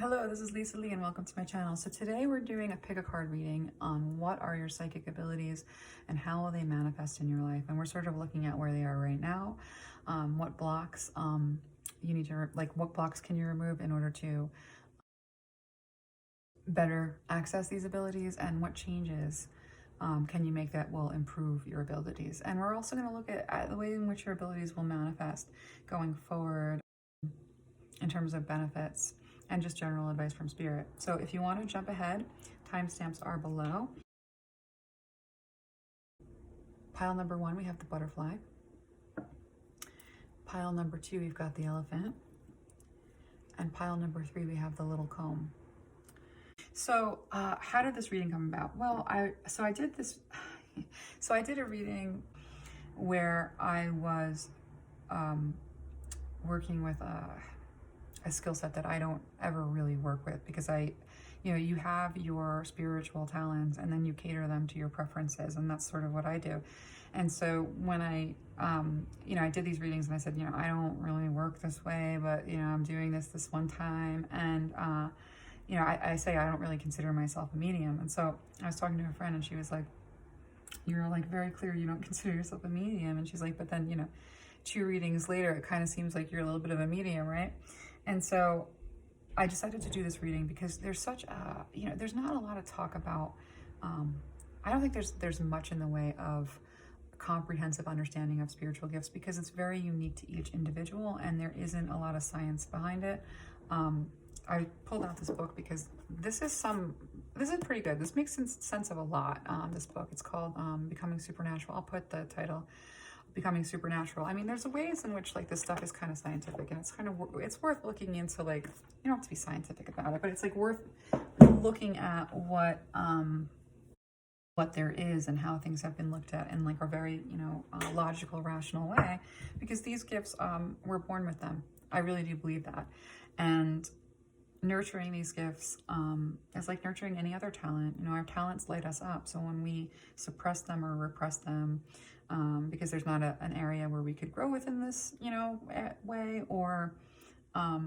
Hello, this is Lisalee and welcome to my channel. So today we're doing a pick a card reading on what are your psychic abilities and how will they manifest in your life. And we're sort of looking at where they are right now, what blocks you need to, what blocks can you remove in order to better access these abilities, and what changes can you make that will improve your abilities. And we're also going to look at the way in which your abilities will manifest going forward in terms of benefits and just general advice from Spirit. So if you want to jump ahead, timestamps are below. Pile number 1, we have the butterfly. Pile number 2, we've got the elephant. And pile number 3, we have the little comb. So how did this reading come about? Well, I did a reading where I was working with a skill set that I don't ever really work with, because you have your spiritual talents and then you cater them to your preferences, and that's sort of what I do. And so when I did these readings and I said, I don't really work this way, but I'm doing this one time, and I say I don't really consider myself a medium. And so I was talking to a friend and she was like, you're like very clear you don't consider yourself a medium. And she's like, but then 2 readings later it kind of seems like you're a little bit of a medium, right? And so I decided to do this reading because there's such a, there's not a lot of talk about, I don't think there's much in the way of comprehensive understanding of spiritual gifts, because it's very unique to each individual and there isn't a lot of science behind it. I pulled out this book because this is pretty good. This makes sense of a lot. This book, it's called Becoming Supernatural. I'll put the title, Becoming Supernatural. I mean, there's ways in which this stuff is kind of scientific, and it's worth looking into. You don't have to be scientific about it, but it's worth looking at what there is and how things have been looked at in a very logical, rational way, because these gifts we're born with them. I really do believe that. And nurturing these gifts is like nurturing any other talent. Our talents light us up. So when we suppress them or repress them, because there's not an area where we could grow within this, way, or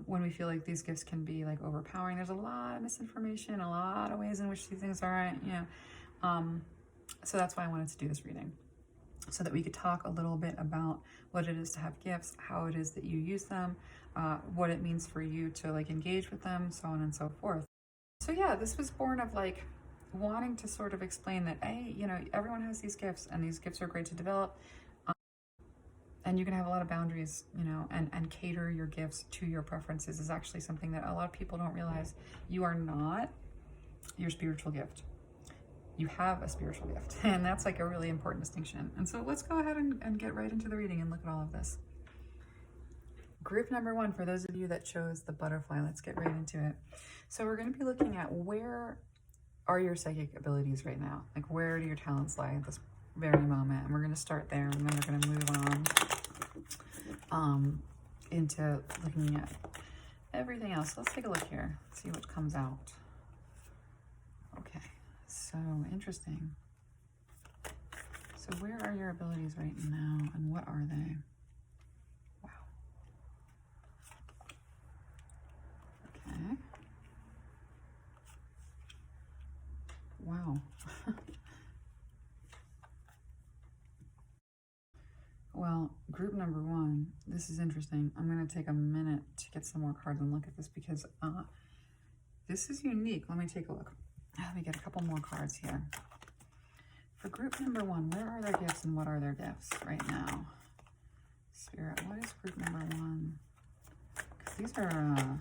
when we feel like these gifts can be overpowering, there's a lot of misinformation, a lot of ways in which these things aren't, so that's why I wanted to do this reading, so that we could talk a little bit about what it is to have gifts, how it is that you use them, what it means for you to engage with them, so on and so forth. So yeah, this was born of wanting to sort of explain that, hey, everyone has these gifts, and these gifts are great to develop, and you can have a lot of boundaries, and cater your gifts to your preferences is actually something that a lot of people don't realize. You are not your spiritual gift. You have a spiritual gift, and that's a really important distinction. And so let's go ahead and get right into the reading and look at all of this. Group number 1, for those of you that chose the butterfly, let's get right into it. So we're going to be looking at, where are your psychic abilities right now? Where do your talents lie at this very moment? And we're going to start there, and then we're going to move on into looking at everything else. Let's take a look here, see what comes out. Okay, so interesting. So where are your abilities right now, and what are they? Wow. Okay. Wow. Well, group number 1, this is interesting. I'm going to take a minute to get some more cards and look at this, because this is unique. Let me take a look. Let me get a couple more cards here. For group number 1, where are their gifts and what are their gifts right now? Spirit, what is group number 1? Because these are,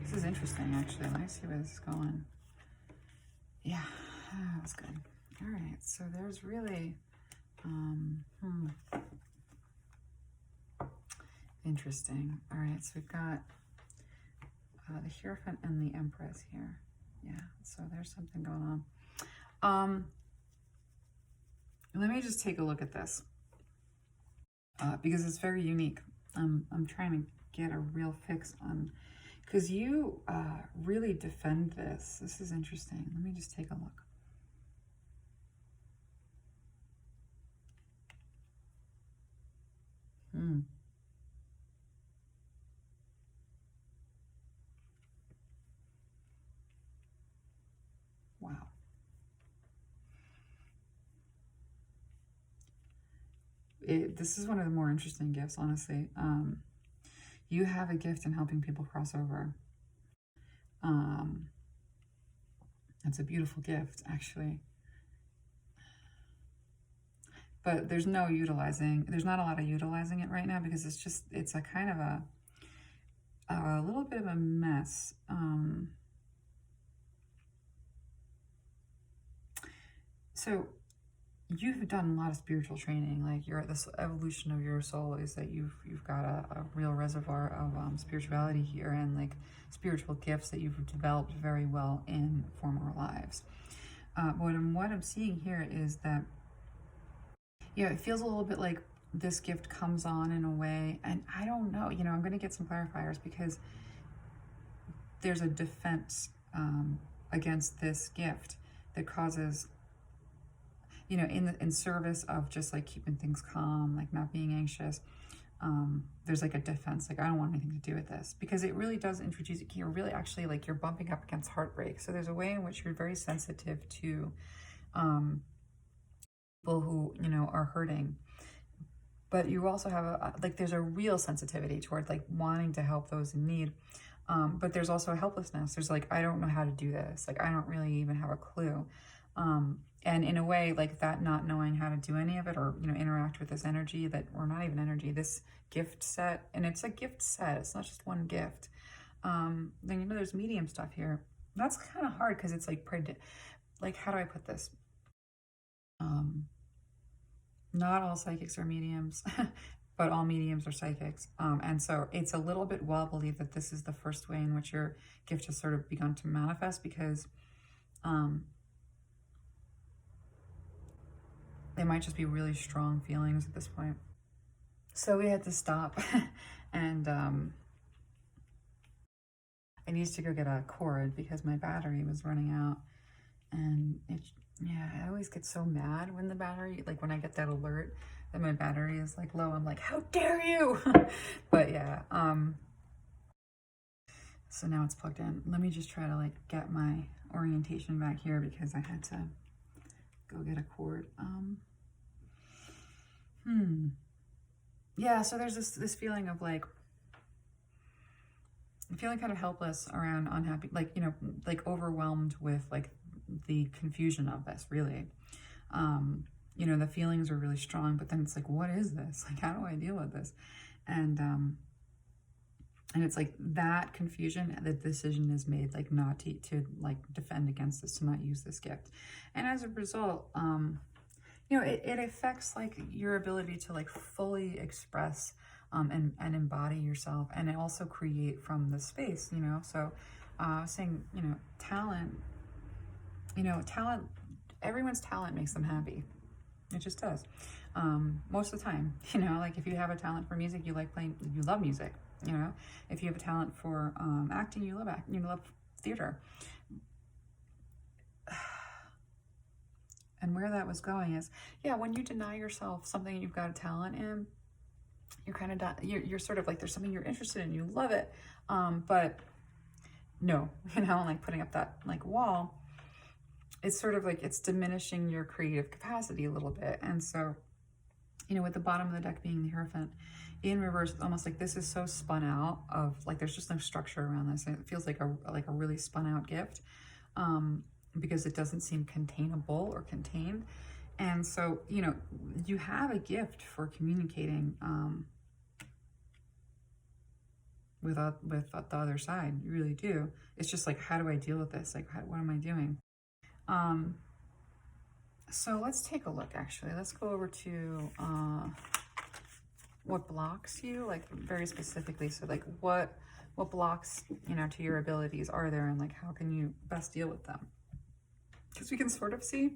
this is interesting, actually. Let me see where this is going. Yeah, that's good. All right, so there's really, interesting. All right, so we've got the Hierophant and the Empress here. Yeah, so there's something going on. Let me just take a look at this, because it's very unique. I'm trying to get a real fix on, because you really defend this. This is interesting. Let me just take a look. this is one of the more interesting gifts, honestly. You have a gift in helping people cross over. It's a beautiful gift, actually. But there's no utilizing, there's not a lot of utilizing it right now because it's a kind of a little bit of a mess. So you've done a lot of spiritual training. Like you're at this evolution of your soul is that you've got a real reservoir of spirituality here, and like spiritual gifts that you've developed very well in former lives. What I'm seeing here is that, yeah, it feels a little bit like this gift comes on in a way, and I don't know, you know, I'm going to get some clarifiers because there's a defense against this gift that causes, you know, in service of just like keeping things calm, like not being anxious. There's like a defense, like I don't want anything to do with this, because it really does introduce, you're really actually like you're bumping up against heartbreak. So there's a way in which you're very sensitive to people who, you know, are hurting, but you also have like there's a real sensitivity toward like wanting to help those in need. But there's also a helplessness. There's like, I don't know how to do this. Like, I don't really even have a clue. And in a way, like that not knowing how to do any of it, or, you know, interact with this energy that, or not even energy, this gift set, and it's a gift set, it's not just one gift. Then, you know, there's medium stuff here. That's kind of hard because it's like, how do I put this? Not all psychics are mediums, but all mediums are psychics. And so it's a little bit wobbly that this is the first way in which your gift has sort of begun to manifest, because they might just be really strong feelings at this point. So we had to stop and I needed to go get a cord because my battery was running out. And yeah, I always get so mad when the battery, like when I get that alert that my battery is like low, I'm like, how dare you? But yeah, so now it's plugged in. Let me just try to like get my orientation back here because I had to go get a cord. Yeah, so there's this feeling of like, feeling kind of helpless around unhappy, like, you know, like overwhelmed with like the confusion of this, really. You know, the feelings are really strong, but then it's like, what is this? Like, how do I deal with this? And it's like that confusion, the decision is made, like not to like defend against this, to not use this gift. And as a result, you know, it affects like your ability to like fully express and embody yourself, and it also create from the space, you know. So saying, you know, talent, everyone's talent makes them happy. It just does. Most of the time, you know, like if you have a talent for music, you like playing, you love music, you know. If you have a talent for acting, you love acting, you love theater. And where that was going is, yeah, when you deny yourself something you've got a talent in, you're kind of, you're sort of like, there's something you're interested in, you love it, but no, you know, like putting up that like wall, it's sort of like, it's diminishing your creative capacity a little bit. And so, you know, with the bottom of the deck being the Hierophant in reverse, it's almost like this is so spun out of, like, there's just no structure around this. And it feels like a really spun out gift, because it doesn't seem containable or contained. And so, you know, you have a gift for communicating with the other side. You really do. It's just like, how do I deal with this? Like, what am I doing? So let's take a look, actually. Let's go over to what blocks you, like very specifically. So like what blocks, you know, to your abilities are there, and like how can you best deal with them? Because we can sort of see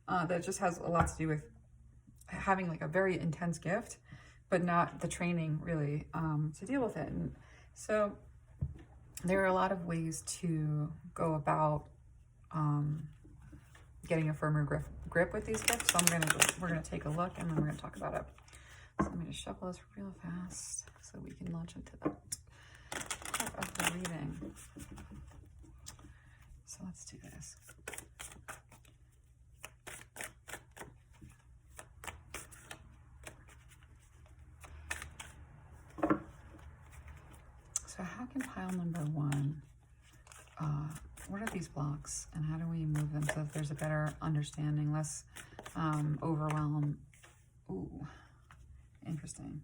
that it just has a lot to do with having like a very intense gift, but not the training really to deal with it. And so there are a lot of ways to go about getting a firmer grip with these gifts. So we're gonna take a look, and then we're gonna talk about it. So let me just shuffle this real fast so we can launch into that part of the reading. So let's do this. So how can pile number one, what are these blocks and how do we move them so that there's a better understanding, less overwhelm? Ooh, interesting.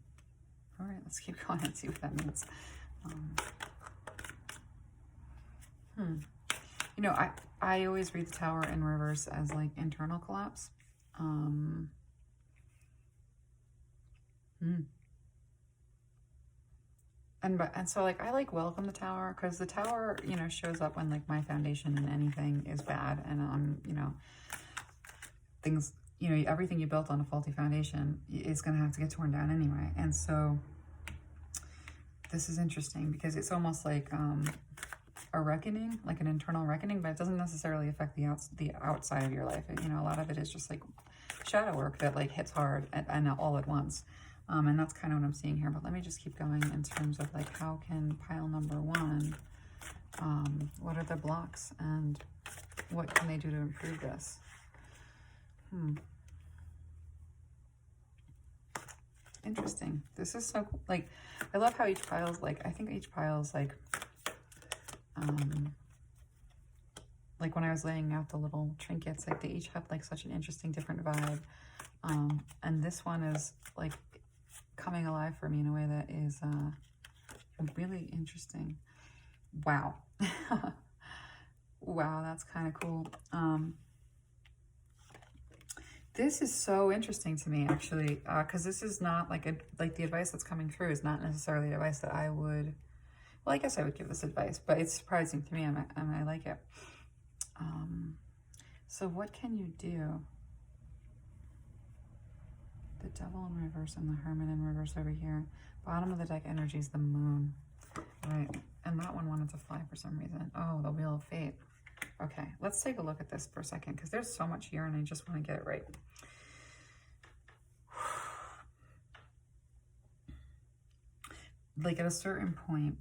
All right, let's keep going and see what that means. You know, I always read the Tower in reverse as like internal collapse. And so like I like welcome the Tower, because the Tower, you know, shows up when like my foundation in anything is bad, and you know, things, you know, everything you built on a faulty foundation is going to have to get torn down anyway. And so this is interesting because it's almost like a reckoning, like an internal reckoning, but it doesn't necessarily affect the outside of your life. You know, a lot of it is just like shadow work that like hits hard and all at once. And that's kind of what I'm seeing here. But let me just keep going in terms of like, how can pile number one, what are the blocks and what can they do to improve this? Interesting. This is so cool. Like, I love how each pile's like, I think each pile's like when I was laying out the little trinkets, like they each have like such an interesting different vibe. And this one is like coming alive for me in a way that is really interesting. Wow. Wow, that's kind of cool. This is so interesting to me, actually, because this is not like the advice that's coming through is not necessarily advice that I would, well, I guess I would give this advice, but it's surprising to me and I like it. So what can you do? The Devil in reverse and the Hermit in reverse over here. Bottom of the deck energy is the Moon. Right, and that one wanted to fly for some reason. Oh, the Wheel of Fate. Okay, let's take a look at this for a second, because there's so much here and I just want to get it right. Like at a certain point,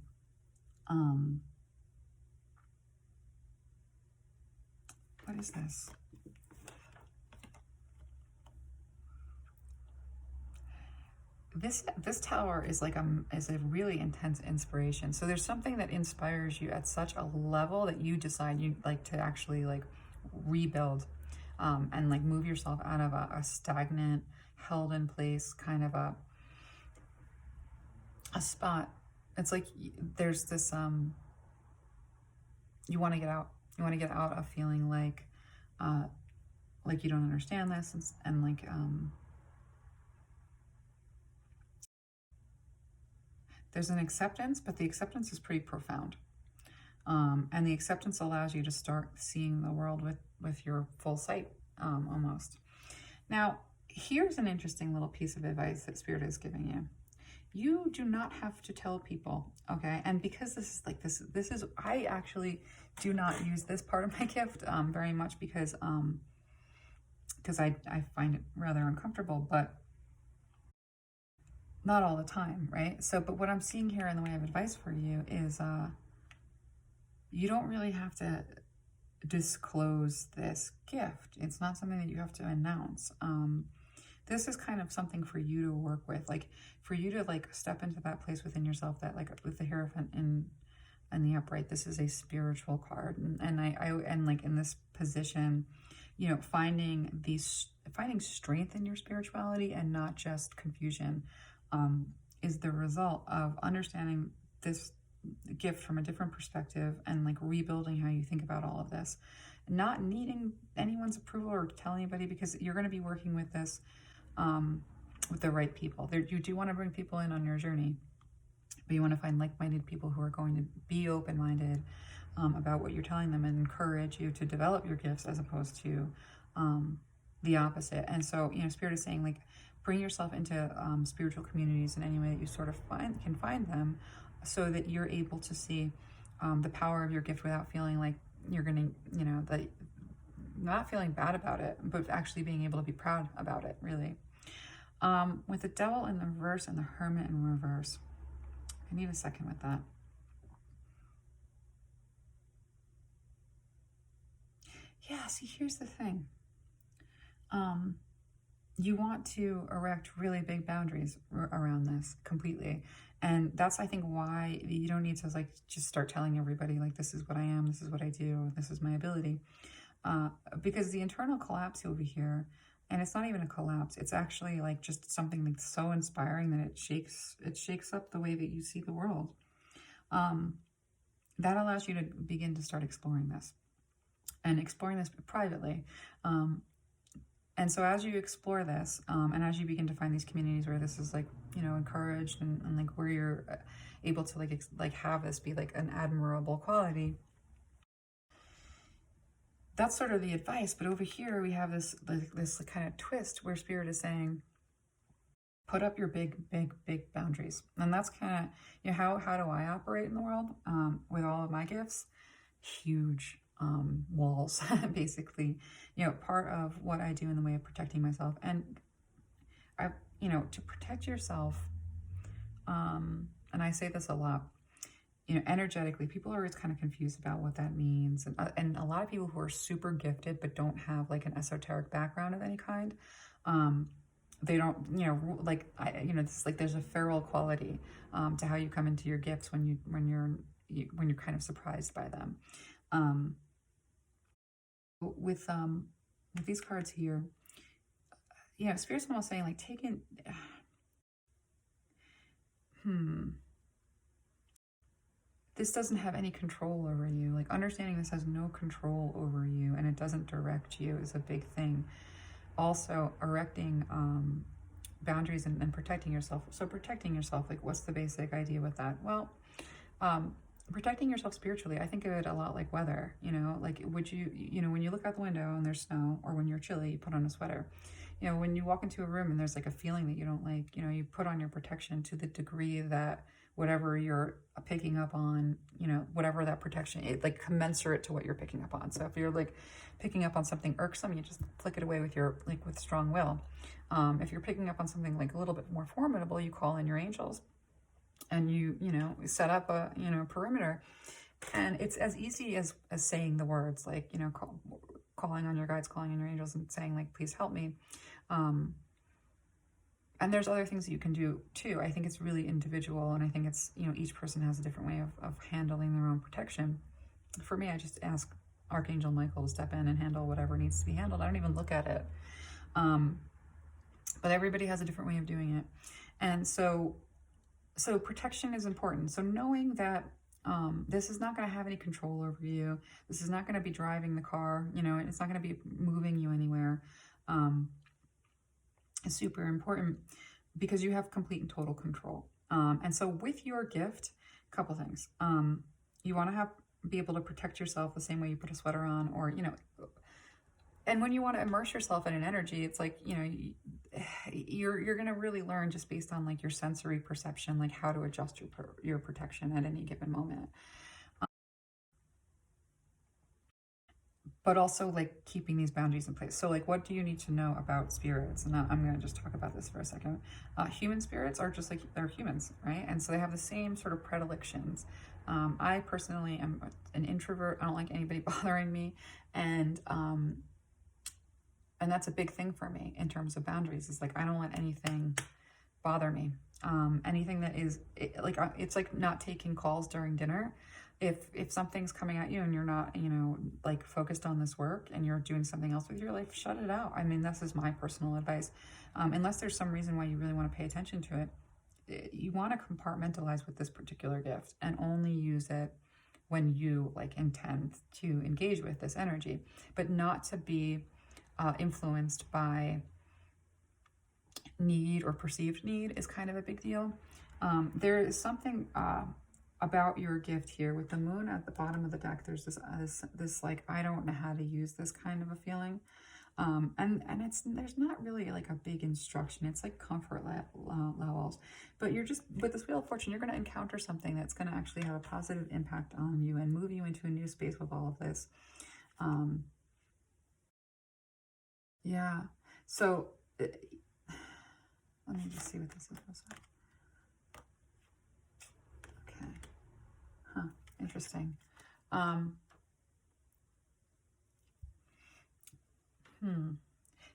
what is this? This Tower is like is a really intense inspiration. So there's something that inspires you at such a level that you decide you like to actually like rebuild, and like move yourself out of a stagnant, held in place kind of a spot. It's like there's this you want to get out. You want to get out of feeling like you don't understand this and like there's an acceptance, but the acceptance is pretty profound. And the acceptance allows you to start seeing the world with your full sight, almost. Now, here's an interesting little piece of advice that Spirit is giving you. You do not have to tell people, okay? And because this is like this is, I actually do not use this part of my gift very much because I find it rather uncomfortable, but not all the time, right? So, but what I'm seeing here in the way of advice for you is you don't really have to disclose this gift. It's not something that you have to announce. This is kind of something for you to work with, like for you to like step into that place within yourself that like with the Hierophant and the Upright, this is a spiritual card. And I like in this position, you know, finding strength in your spirituality and not just confusion is the result of understanding this gift from a different perspective and like rebuilding how you think about all of this, not needing anyone's approval or tell anybody, because you're going to be working with this with the right people. You do want to bring people in on your journey, but you want to find like-minded people who are going to be open-minded about what you're telling them and encourage you to develop your gifts as opposed to the opposite. And so, you know, Spirit is saying like bring yourself into spiritual communities in any way that you sort of can find them, so that you're able to see the power of your gift without feeling like you're going to, you know, that not feeling bad about it, but actually being able to be proud about it, really. With the Devil in the reverse and the Hermit in reverse, I need a second with that. Yeah, see, here's the thing. you want to erect really big boundaries around this completely. And that's, I think, why you don't need to like just start telling everybody like, this is what I am, this is what I do, this is my ability. Because the internal collapse over here, and it's not even a collapse, it's actually like just something that's so inspiring that it shakes up the way that you see the world. That allows you to begin to start exploring this and exploring this privately. And so as you explore this, and as you begin to find these communities where this is like, you know, encouraged and like where you're able to like have this be like an admirable quality, that's sort of the advice. But over here we have this kind of twist where Spirit is saying, put up your big boundaries. And that's kind of, you know, how do I operate in the world with all of my gifts? Huge walls, basically, you know, part of what I do in the way of protecting myself. And I, you know, to protect yourself, and I say this a lot, you know, energetically, people are always kind of confused about what that means. And a lot of people who are super gifted but don't have like an esoteric background of any kind, they don't, you know, like, you know, it's like there's a feral quality to how you come into your gifts when you're kind of surprised by them. With these cards here, you know, Spirit's almost saying like, take in, this doesn't have any control over you. Like, understanding this has no control over you and it doesn't direct you is a big thing. Also, erecting boundaries and protecting yourself. So protecting yourself, like, what's the basic idea with that? Well, protecting yourself spiritually, I think of it a lot like weather, you know, like would you, you know, when you look out the window and there's snow, or when you're chilly, you put on a sweater. You know, when you walk into a room and there's like a feeling that you don't like, you know, you put on your protection to the degree that whatever you're picking up on, you know, whatever that protection is, like commensurate to what you're picking up on. So if you're like picking up on something irksome, you just flick it away with your, like with strong will. If you're picking up on something like a little bit more formidable, you call in your angels and you know, set up a, you know, perimeter. And it's as easy as saying the words, like, you know, calling on your guides, calling on your angels and saying like, please help me. And there's other things that you can do too. I think it's really individual. And I think it's, you know, each person has a different way of handling their own protection. For me, I just ask Archangel Michael to step in and handle whatever needs to be handled. I don't even look at it. But everybody has a different way of doing it. And so protection is important. So knowing that this is not going to have any control over you. This is not going to be driving the car, you know, it's not going to be moving you anywhere. Is super important because you have complete and total control. And so with your gift, a couple things. You want to be able to protect yourself the same way you put a sweater on, or, you know, and when you want to immerse yourself in an energy, it's like, you know, you're going to really learn just based on like your sensory perception, like how to adjust your protection at any given moment. But also like keeping these boundaries in place. So like, what do you need to know about spirits? And I'm going to just talk about this for a second. Human spirits are just like, they're humans, right? And so they have the same sort of predilections. I personally am an introvert. I don't like anybody bothering me. And that's a big thing for me in terms of boundaries. Is like, I don't let anything bother me. Anything that is like, it's like not taking calls during dinner. If something's coming at you and you're not, you know, like focused on this work and you're doing something else with your life, shut it out. I mean, this is my personal advice. Unless there's some reason why you really want to pay attention to it, you want to compartmentalize with this particular gift and only use it when you like intend to engage with this energy, but not to be influenced by need or perceived need is kind of a big deal. There is something about your gift here with the moon at the bottom of the deck. There's this like, I don't know how to use this kind of a feeling. And there's not really like a big instruction. It's like comfort levels, but you're just, with this Wheel of Fortune, you're going to encounter something that's going to actually have a positive impact on you and move you into a new space with all of this. Yeah. So let me just see what this is. Okay. Huh. Interesting.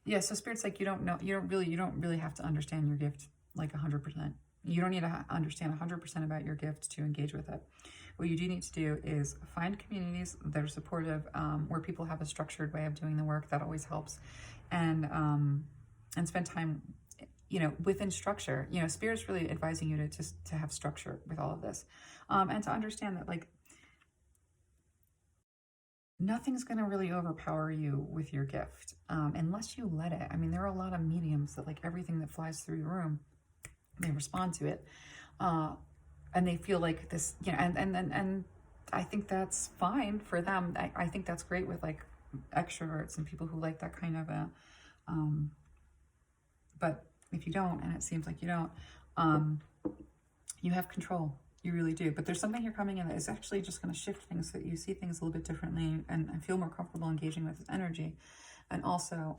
Yeah, so Spirit's like, you don't really have to understand your gift like 100%. You don't need to understand 100% about your gift to engage with it. What you do need to do is find communities that are supportive, where people have a structured way of doing the work. That always helps. And spend time, within structure. Spirit's really advising you to have structure with all of this, and to understand that, like, nothing's going to really overpower you with your gift, unless you let it. I mean, there are a lot of mediums that, like, everything that flies through the room, they respond to it, and they feel like this, and I think that's fine for them. I think that's great with, like, extroverts and people who like that kind of a, but if you don't, and it seems like you don't, you have control. You really do. But there's something here coming in that is actually just going to shift things so that you see things a little bit differently, and feel more comfortable engaging with this energy. And also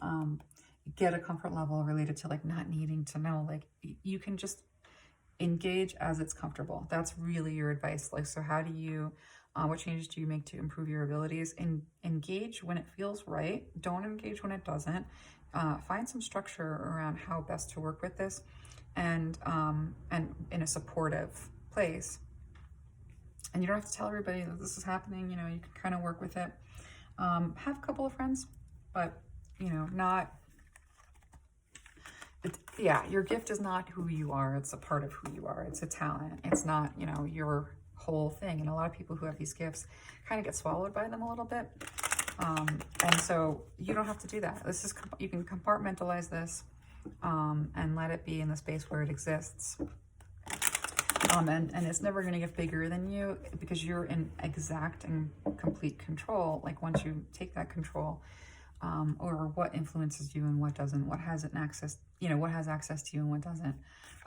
get a comfort level related to, like, not needing to know. Like, you can just engage as it's comfortable. That's really your advice. Like, so how do you, what changes do you make to improve your abilities? And engage when it feels right. Don't engage when it doesn't. Find some structure around how best to work with this, and in a supportive place. And you don't have to tell everybody that this is happening. You can kind of work with it. Have a couple of friends, but not. Yeah, your gift is not who you are. It's a part of who you are. It's a talent. It's not your whole thing. And a lot of people who have these gifts kind of get swallowed by them a little bit. And so you don't have to do that. You can compartmentalize this, and let it be in the space where it exists. And it's never going to get bigger than you, because you're in exact and complete control. Like, once you take that control, over what influences you and what doesn't, what has access to you and what doesn't.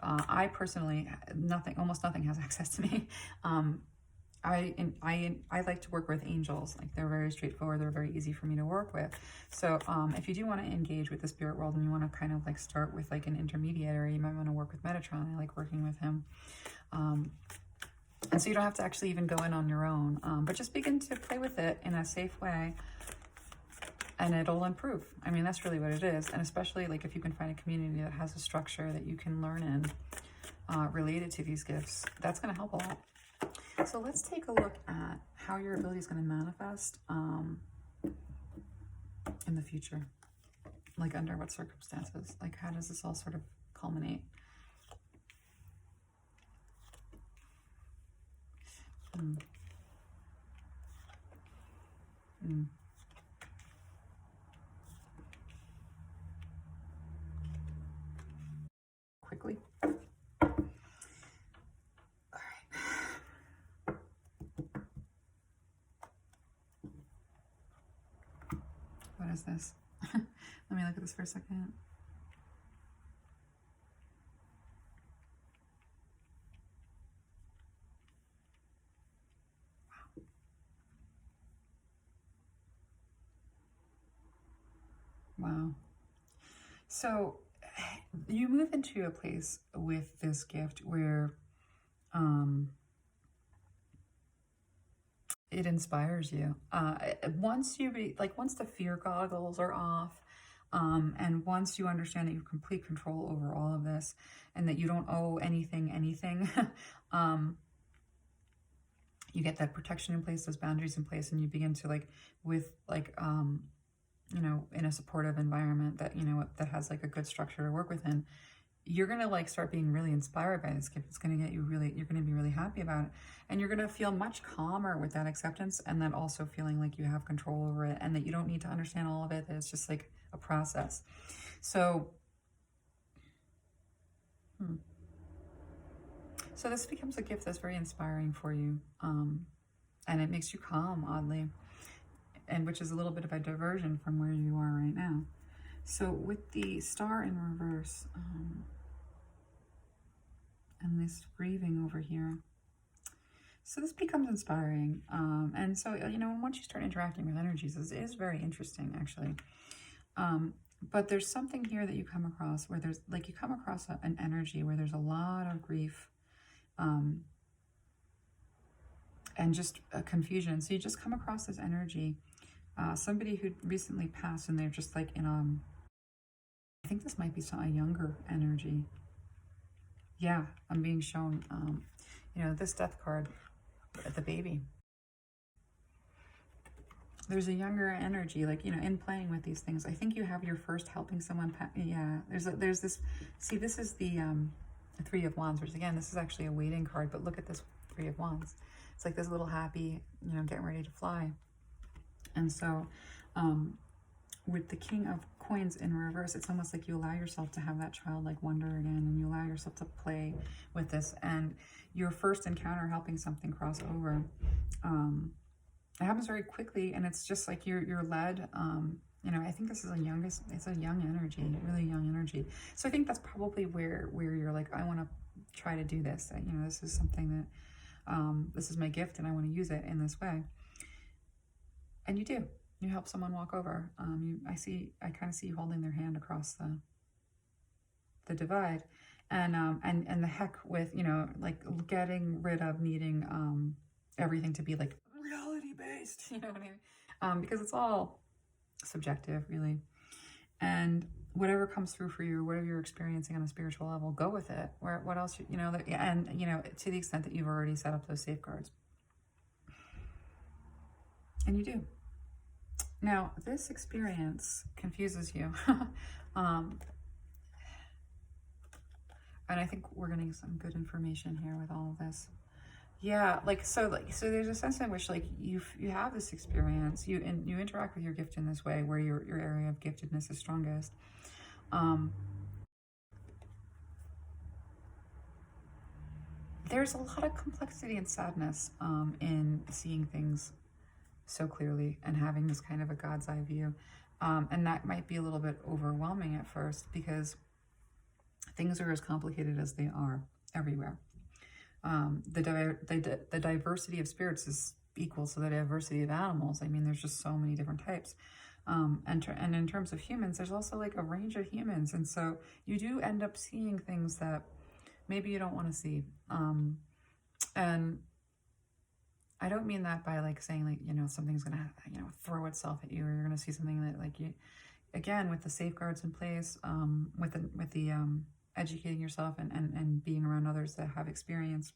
I personally, almost nothing has access to me. I like to work with angels. Like, they're very straightforward. They're very easy for me to work with. So if you do want to engage with the spirit world, and you want to kind of, like, start with, like, an intermediary, you might want to work with Metatron. I like working with him. And so you don't have to actually even go in on your own, but just begin to play with it in a safe way, and it'll improve. I mean, that's really what it is. And especially, like, if you can find a community that has a structure that you can learn in, related to these gifts, that's going to help a lot. So let's take a look at how your ability is going to manifest in the future. Like, under what circumstances? Like, how does this all sort of culminate? Quickly. All right. What is this? Let me look at this for a second. Wow. So you move into a place with this gift where it inspires you. Once the fear goggles are off, and once you understand that you have complete control over all of this, and that you don't owe anything, you get that protection in place, those boundaries in place, and you begin to, in a supportive environment that, that has, like, a good structure to work within, you're going to, like, start being really inspired by this gift. It's going to get you you're going to be really happy about it. And you're going to feel much calmer with that acceptance, and then also feeling like you have control over it, and that you don't need to understand all of it, that it's just, like, a process. So, so this becomes a gift that's very inspiring for you. And it makes you calm, oddly, and which is a little bit of a diversion from where you are right now. So with the star in reverse, and this grieving over here, so this becomes inspiring. And so, once you start interacting with energies, it is very interesting, actually. But there's something here that you come across where there's, like, you come across an energy where there's a lot of grief, and just confusion. So you just come across this energy, somebody who recently passed, and they're just, like, in think this might be a younger energy. Yeah, I'm being shown, you know, this death card, the baby. There's a younger energy, like, you know, in playing with these things. I think you have your first helping someone. Yeah, there's this. See, this is the Three of Wands, which again, this is actually a waiting card. But look at this Three of Wands. It's like this little happy, you know, getting ready to fly. And so, with the King of Coins in reverse, it's almost like you allow yourself to have that childlike wonder again, and you allow yourself to play with this. And your first encounter helping something cross over. It happens very quickly, and it's just like you're led. You know, I think this is it's a young energy, really young energy. So I think that's probably where you're like, I want to try to do this. You know, this is something that, this is my gift, and I want to use it in this way. And you do. You help someone walk over. I kind of see you holding their hand across the divide, and the heck with, you know, like getting rid of needing everything to be like reality based, you know what I mean? Because it's all subjective, really. And whatever comes through for you, whatever you're experiencing on a spiritual level, go with it. What else, you know, and, you know, to the extent that you've already set up those safeguards. And you do. Now, this experience confuses you. And I think we're getting some good information here with all of this. Yeah, so there's a sense in which, like, you have this experience, you interact with your gift in this way, where your area of giftedness is strongest. There's a lot of complexity and sadness in seeing things so clearly and having this kind of a God's eye view, and that might be a little bit overwhelming at first, because things are as complicated as they are everywhere. The diversity of spirits is equal to the diversity of animals. I mean, there's just so many different types. And in terms of humans, there's also like a range of humans. And so you do end up seeing things that maybe you don't want to see. And I don't mean that by like saying, like, you know, something's going to, you know, throw itself at you, or you're going to see something that, like, you, again, with the safeguards in place, with the educating yourself and being around others that have experience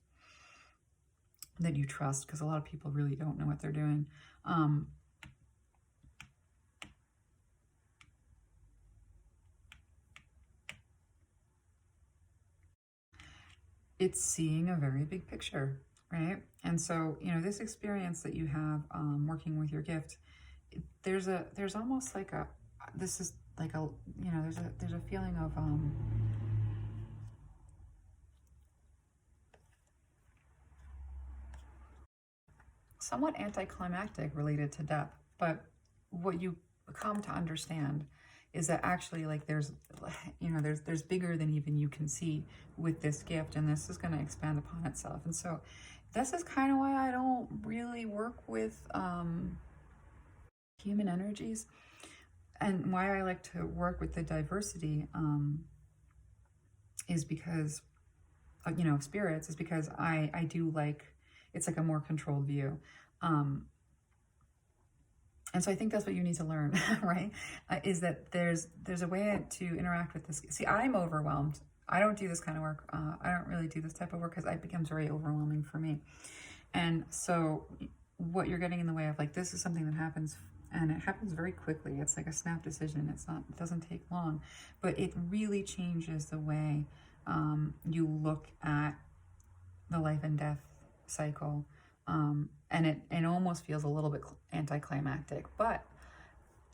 that you trust, because a lot of people really don't know what they're doing. It's seeing a very big picture, right? And so, you know, this experience that you have working with your gift, there's almost like this is like a, you know, there's a feeling of somewhat anticlimactic related to death. But what you come to understand is that actually, like, there's, you know, there's bigger than even you can see with this gift, and this is going to expand upon itself. And so this is kind of why I don't really work with human energies, and why I like to work with the diversity is because, you know, spirits, is because I do like, it's like a more controlled view. And so I think that's what you need to learn, right? Is that there's a way to interact with this. See, I'm overwhelmed. I don't do this kind of work. I don't really do this type of work because it becomes very overwhelming for me. And so what you're getting in the way of, like, this is something that happens, and it happens very quickly. It's like a snap decision. It doesn't take long, but it really changes the way you look at the life and death cycle. And it almost feels a little bit anticlimactic, but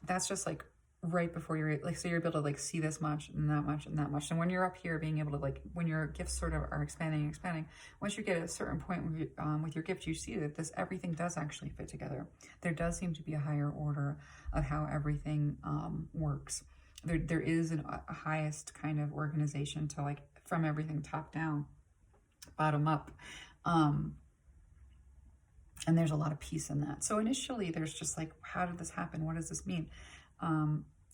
that's just like right before you're like, so you're able to like see this much and that much and that much. And when you're up here being able to, like, when your gifts sort of are expanding, once you get at a certain point with your gift, you see that everything does actually fit together. There does seem to be a higher order of how everything works. There is a highest kind of organization to, like, from everything top down, bottom up. And there's a lot of peace in that. So initially there's just like, how did this happen? What does this mean?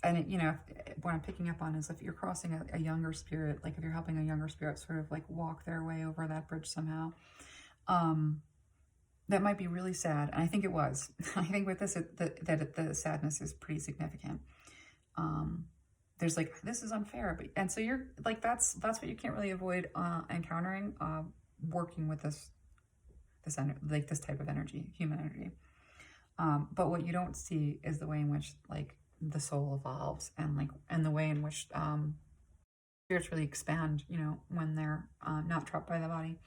And it, you know, what I'm picking up on is if you're crossing a younger spirit, like if you're helping a younger spirit sort of like walk their way over that bridge somehow, that might be really sad. And I think it was. I think with this, that the sadness is pretty significant. there's like, this is unfair. But, and so you're like, that's what you can't really avoid encountering, working with this like this type of energy, human energy. But what you don't see is the way in which like the soul evolves, and the way in which spirits really expand, you know, when they're not trapped by the body.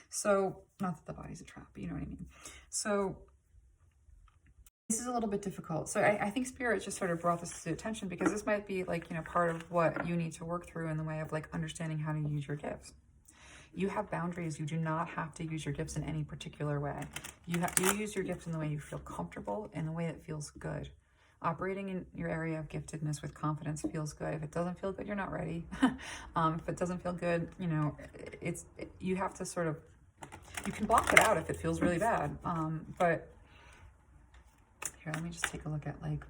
So, not that the body's a trap, but you know what I mean. So this is a little bit difficult. So I think Spirit just sort of brought this to attention because this might be like, you know, part of what you need to work through in the way of like understanding how to use your gifts. You have boundaries. You do not have to use your gifts in any particular way. You use your gifts in the way you feel comfortable, in the way that feels good. Operating in your area of giftedness with confidence feels good. If it doesn't feel good, you're not ready. If it doesn't feel good, you know, you have to sort of, you can block it out if it feels really bad. But here, let me just take a look at like,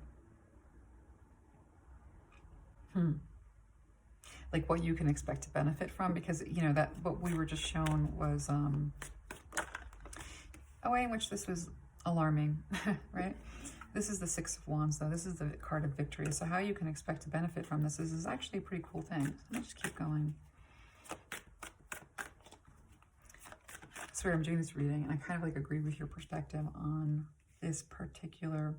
like what you can expect to benefit from, because, you know, that what we were just shown was a way in which this was alarming, right? This is the Six of Wands, though. This is the card of victory. So how you can expect to benefit from this is actually a pretty cool thing. Let me just keep going. I swear I'm doing this reading, and I kind of like agree with your perspective on this particular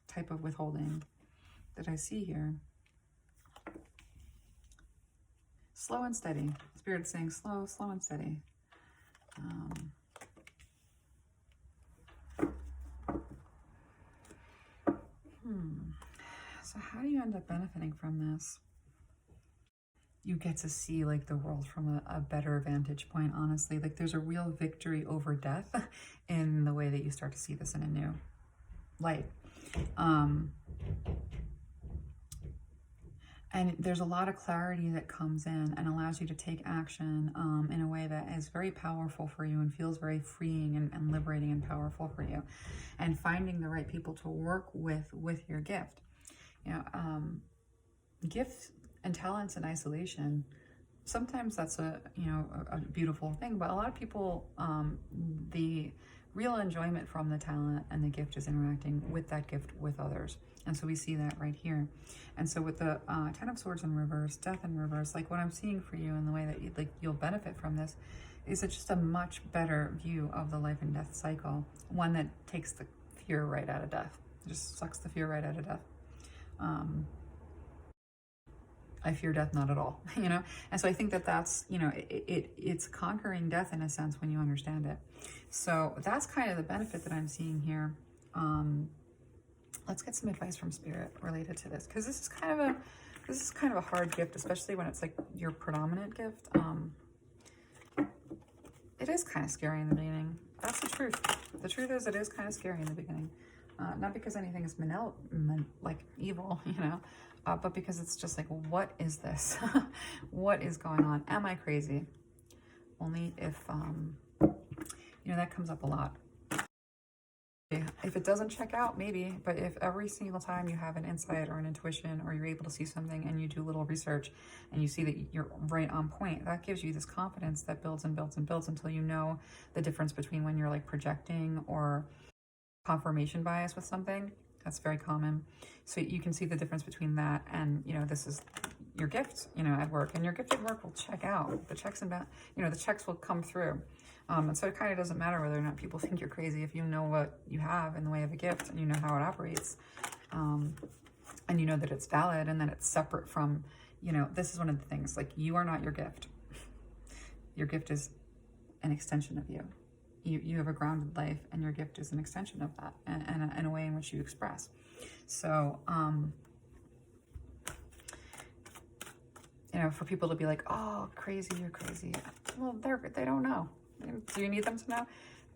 type of withholding that I see here. Slow and steady. Spirit's saying slow, slow and steady. So how do you end up benefiting from this? You get to see like the world from a better vantage point, honestly. Like there's a real victory over death in the way that you start to see this in a new light. And there's a lot of clarity that comes in and allows you to take action in a way that is very powerful for you and feels very freeing and liberating and powerful for you. And finding the right people to work with your gift. You know, gifts and talents in isolation, sometimes that's a beautiful thing, but a lot of people, the real enjoyment from the talent and the gift is interacting with that gift with others. And so we see that right here. And so with the Ten of Swords in reverse, Death in reverse, like what I'm seeing for you and the way that you'll benefit from this is just a much better view of the life and death cycle. One that takes the fear right out of death. It just sucks the fear right out of death. I fear death not at all, you know? And so I think that that's, you know, it's conquering death in a sense when you understand it. So that's kind of the benefit that I'm seeing here. Let's get some advice from Spirit related to this, because this is kind of a hard gift, especially when it's like your predominant gift. It is kind of scary in the beginning. That's the truth. The truth is it is kind of scary in the beginning. Not because anything is like evil, you know, but because it's just like, what is this? What is going on? Am I crazy? Only if, you know, that comes up a lot. If it doesn't check out, maybe, but if every single time you have an insight or an intuition, or you're able to see something and you do a little research and you see that you're right on point, that gives you this confidence that builds and builds and builds until you know the difference between when you're like projecting or confirmation bias with something. That's very common. So you can see the difference between that and, you know, this is your gift, you know, at work, and your gift at work will check out. The checks and the checks will come through. And so it kind of doesn't matter whether or not people think you're crazy if you know what you have in the way of a gift and you know how it operates, and you know that it's valid and that it's separate from, you know, this is one of the things, like, you are not your gift. Your gift is an extension of you. You have a grounded life, and your gift is an extension of that, and a way in which you express. So, you know, for people to be like, oh, crazy, you're crazy. Well, they don't know. Do you need them to know?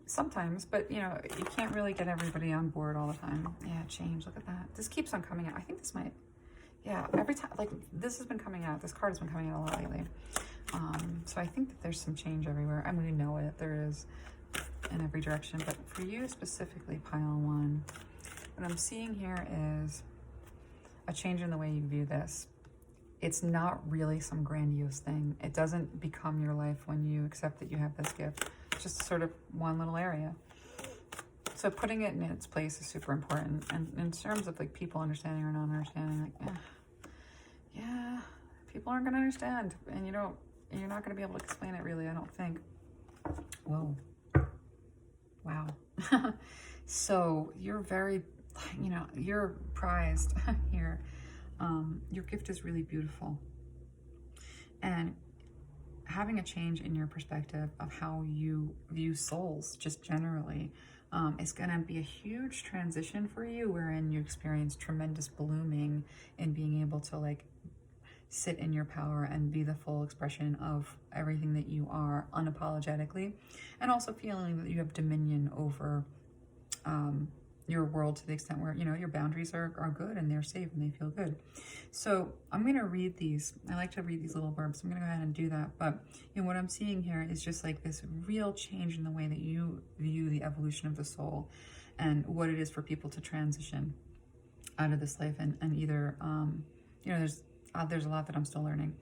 Sometimes, but, you know, you can't really get everybody on board all the time. Yeah, change, look at that. This keeps on coming out. I think this might, yeah, every time, like, this has been coming out. This card has been coming out a lot lately. So I think that there's some change everywhere. I mean, we know it. There is in every direction. But for you specifically, pile one, what I'm seeing here is a change in the way you view this. It's not really some grandiose thing. It doesn't become your life when you accept that you have this gift. It's just sort of one little area. So putting it in its place is super important. And in terms of like people understanding or not understanding, like, yeah, people aren't going to understand. And you're not going to be able to explain it really, I don't think. Whoa. Wow. So you're very, you're prized here. Your gift is really beautiful. And having a change in your perspective of how you view souls, just generally, is going to be a huge transition for you, wherein you experience tremendous blooming in being able to like sit in your power and be the full expression of everything that you are unapologetically, and also feeling that you have dominion over your world to the extent where, your boundaries are good and they're safe and they feel good. So I'm going to read these. I like to read these little blurbs. I'm going to go ahead and do that. But what I'm seeing here is just like this real change in the way that you view the evolution of the soul and what it is for people to transition out of this life. And either, there's a lot that I'm still learning.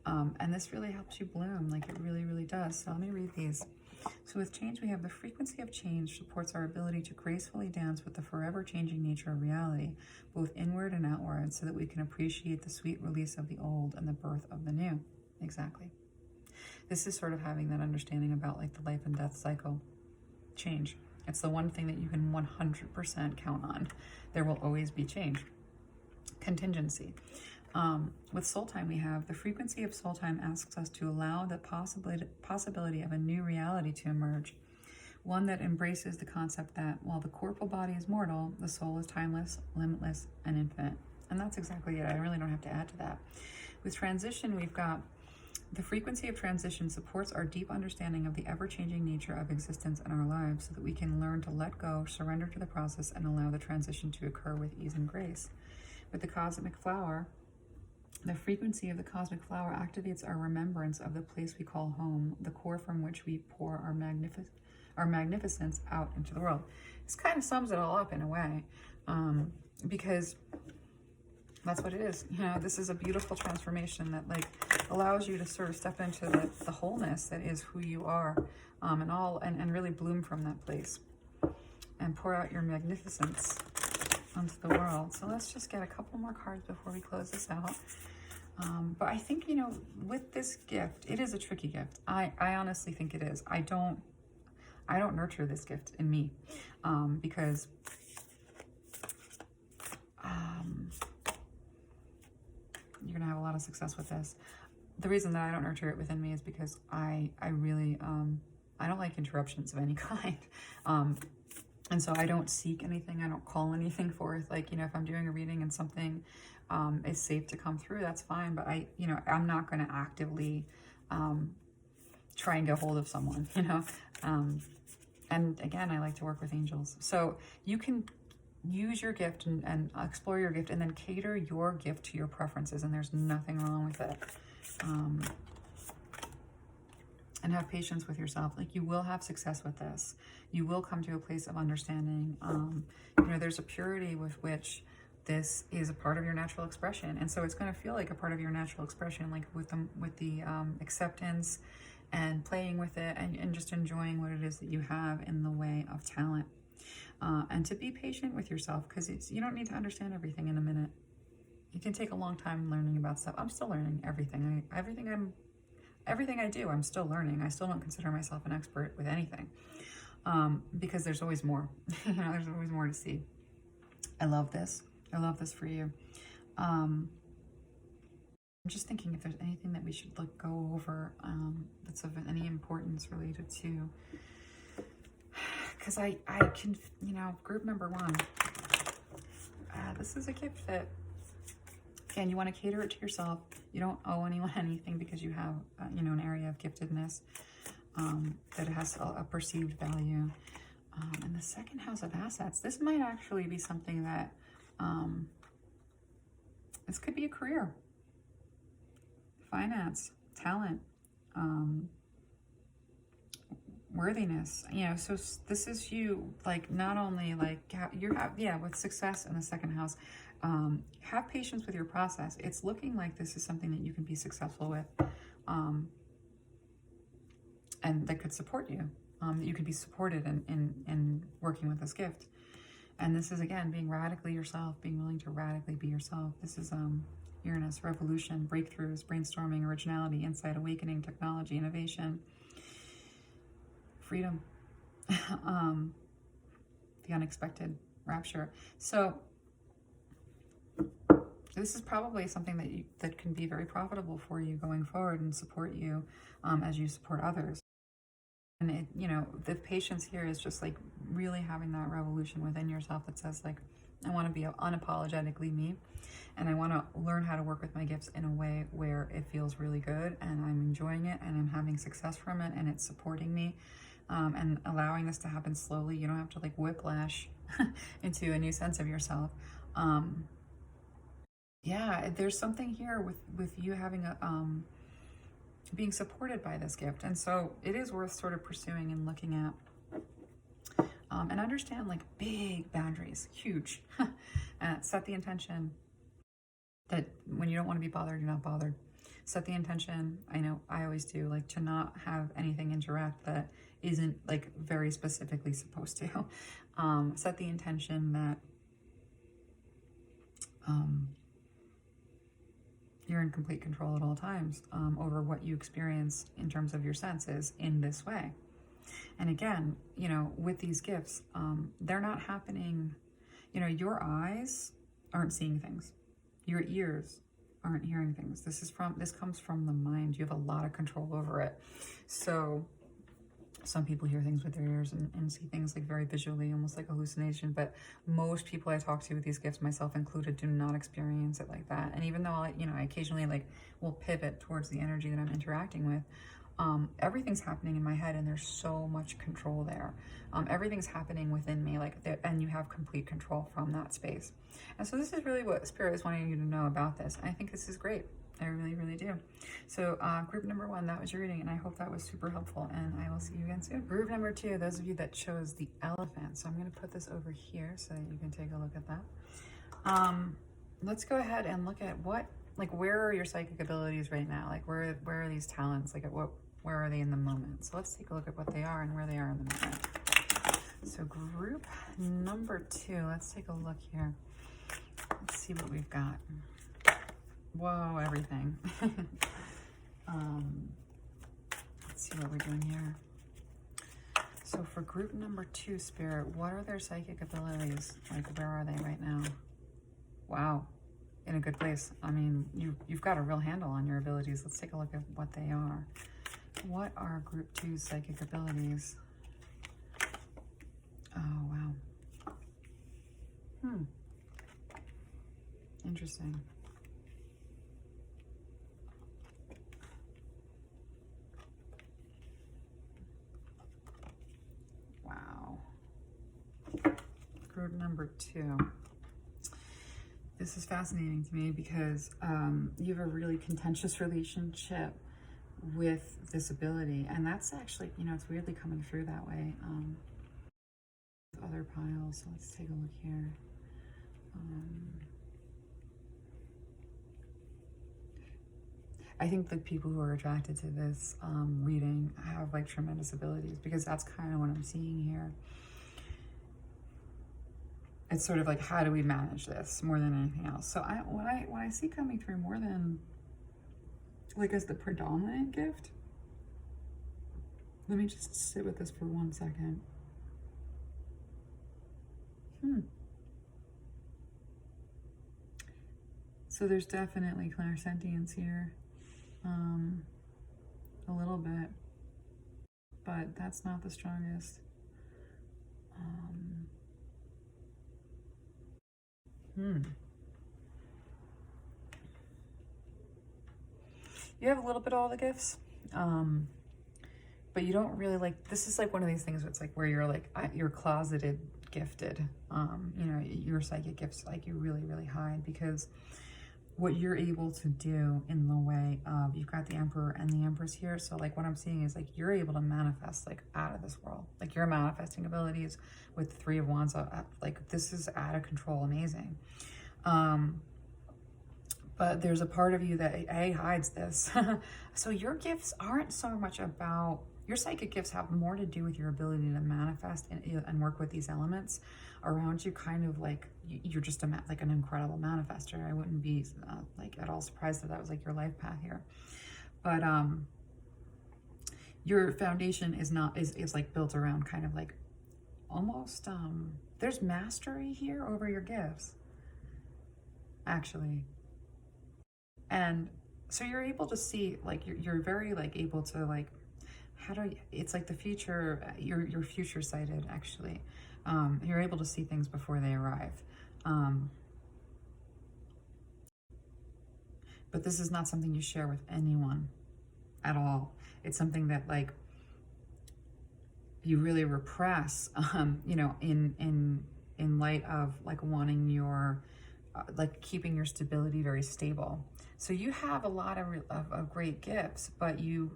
And this really helps you bloom. Like it really, really does. So let me read these. So with change, we have the frequency of change supports our ability to gracefully dance with the forever changing nature of reality, both inward and outward, so that we can appreciate the sweet release of the old and the birth of the new. Exactly. This is sort of having that understanding about like the life and death cycle. Change. It's the one thing that you can 100% count on. There will always be change. Contingency. With soul time, we have the frequency of soul time asks us to allow the possibility of a new reality to emerge, one that embraces the concept that while the corporal body is mortal, the soul is timeless, limitless, and infinite. And that's exactly it. I really don't have to add to that. With transition, we've got the frequency of transition supports our deep understanding of the ever-changing nature of existence in our lives, so that we can learn to let go, surrender to the process, and allow the transition to occur with ease and grace. With the cosmic flower, the frequency of the cosmic flower activates our remembrance of the place we call home, the core from which we pour our magnificence out into the world. This kind of sums it all up in a way, because that's what it is. This is a beautiful transformation that like allows you to sort of step into the wholeness that is who you are, and really bloom from that place and pour out your magnificence onto the world. So let's just get a couple more cards before we close this out. But I think, with this gift, it is a tricky gift. I honestly think it is. I don't nurture this gift in me, because you're going to have a lot of success with this. The reason that I don't nurture it within me is because I really, I don't like interruptions of any kind. And so I don't seek anything. I don't call anything forth. Like, if I'm doing a reading and something is safe to come through, that's fine. But I'm not going to actively try and get hold of someone, And again, I like to work with angels. So you can use your gift and explore your gift and then cater your gift to your preferences. And there's nothing wrong with it. And have patience with yourself. Like, you will have success with this. You will come to a place of understanding. There's a purity with which this is a part of your natural expression. And so it's going to feel like a part of your natural expression, like with the acceptance and playing with it and just enjoying what it is that you have in the way of talent. And to be patient with yourself, because you don't need to understand everything in a minute. You can take a long time learning about stuff. I'm still learning everything. Everything I do, I'm still learning. I still don't consider myself an expert with anything, because there's always more. There's always more to see. I love this. I love this for you. I'm just thinking if there's anything that we should go over that's of any importance related to, because I can, group number one, this is a gift that, again, you want to cater it to yourself. You don't owe anyone anything because you have, an area of giftedness that has a perceived value. And the second house of assets, this might actually be something that, this could be a career, finance, talent, worthiness. So this is you, like, not only like with success in the second house. Have patience with your process. It's looking like this is something that you can be successful with, and that could support you. that you could be supported in working with this gift. And this is, again, being radically yourself, being willing to radically be yourself. This is Uranus, revolution, breakthroughs, brainstorming, originality, insight, awakening, technology, innovation, freedom, the unexpected, rapture. So this is probably something that can be very profitable for you going forward and support you as you support others. And it, you know, the patience here is just like really having that revolution within yourself that says like, I want to be unapologetically me, and I want to learn how to work with my gifts in a way where it feels really good and I'm enjoying it and I'm having success from it and it's supporting me, and allowing this to happen slowly. You don't have to like whiplash into a new sense of yourself. Yeah, there's something here with you having a being supported by this gift. And so it is worth sort of pursuing and looking at, and understand like big boundaries, huge. Set the intention that when you don't want to be bothered, you're not bothered. Set the intention, I know I always do, like to not have anything interact that isn't like very specifically supposed to. Set the intention that you're in complete control at all times over what you experience in terms of your senses in this way. And again, you know, with these gifts, they're not happening, you know, your eyes aren't seeing things. Your ears aren't hearing things. This comes from the mind. You have a lot of control over it. So some people hear things with their ears and see things like very visually, almost like a hallucination. But most people I talk to with these gifts, myself included, do not experience it like that. And even though I occasionally like will pivot towards the energy that I'm interacting with, everything's happening in my head, and there's so much control there. Everything's happening within me, and you have complete control from that space. And so this is really what Spirit is wanting you to know about this. I think this is great. I really, really do. So group number 1, that was your reading, and I hope that was super helpful, and I will see you again soon. Group number 2, those of you that chose the elephant. So I'm going to put this over here so that you can take a look at that. Let's go ahead and look at where are your psychic abilities right now? Like where are these talents? Like where are they in the moment? So let's take a look at what they are and where they are in the moment. So group number 2, let's take a look here. Let's see what we've got. Whoa, everything. Let's see what we're doing here. So for group number 2, Spirit, what are their psychic abilities? Like, where are they right now? Wow, in a good place. I mean, you've got a real handle on your abilities. Let's take a look at what they are. What are group 2's psychic abilities? Oh, wow. Interesting. Wow. Group number 2. This is fascinating to me because you have a really contentious relationship with this ability, and that's actually, it's weirdly coming through that way. Other piles, so let's take a look here. I think the people who are attracted to this reading have like tremendous abilities, because that's kind of what I'm seeing here. It's sort of like, how do we manage this more than anything else? So what I see coming through more than like as the predominant gift, let me just sit with this for 1 second. So there's definitely clairsentience here, a little bit, but that's not the strongest. You have a little bit of all the gifts, but you don't really like, this is like one of these things where it's like where you're like, you're closeted gifted, your psychic gifts, like you really, really hide, because what you're able to do in the way of, you've got the Emperor and the Empress here. So like what I'm seeing is like, you're able to manifest like out of this world. Like your manifesting abilities with the 3 of Wands, like this is out of control, amazing. But there's a part of you that hides this. So your gifts aren't so much about your psychic gifts have more to do with your ability to manifest and work with these elements around you, kind of like you're just like an incredible manifester. I wouldn't be like at all surprised if that was like your life path here. But your foundation is like built around kind of like almost, there's mastery here over your gifts, actually. And so you're able to see, like, you're very like able to like, it's like the future, you're future sighted, actually. You're able to see things before they arrive. But this is not something you share with anyone at all. It's something that like you really repress, you know, in light of like wanting your, like keeping your stability very stable. So you have a lot of great gifts, but you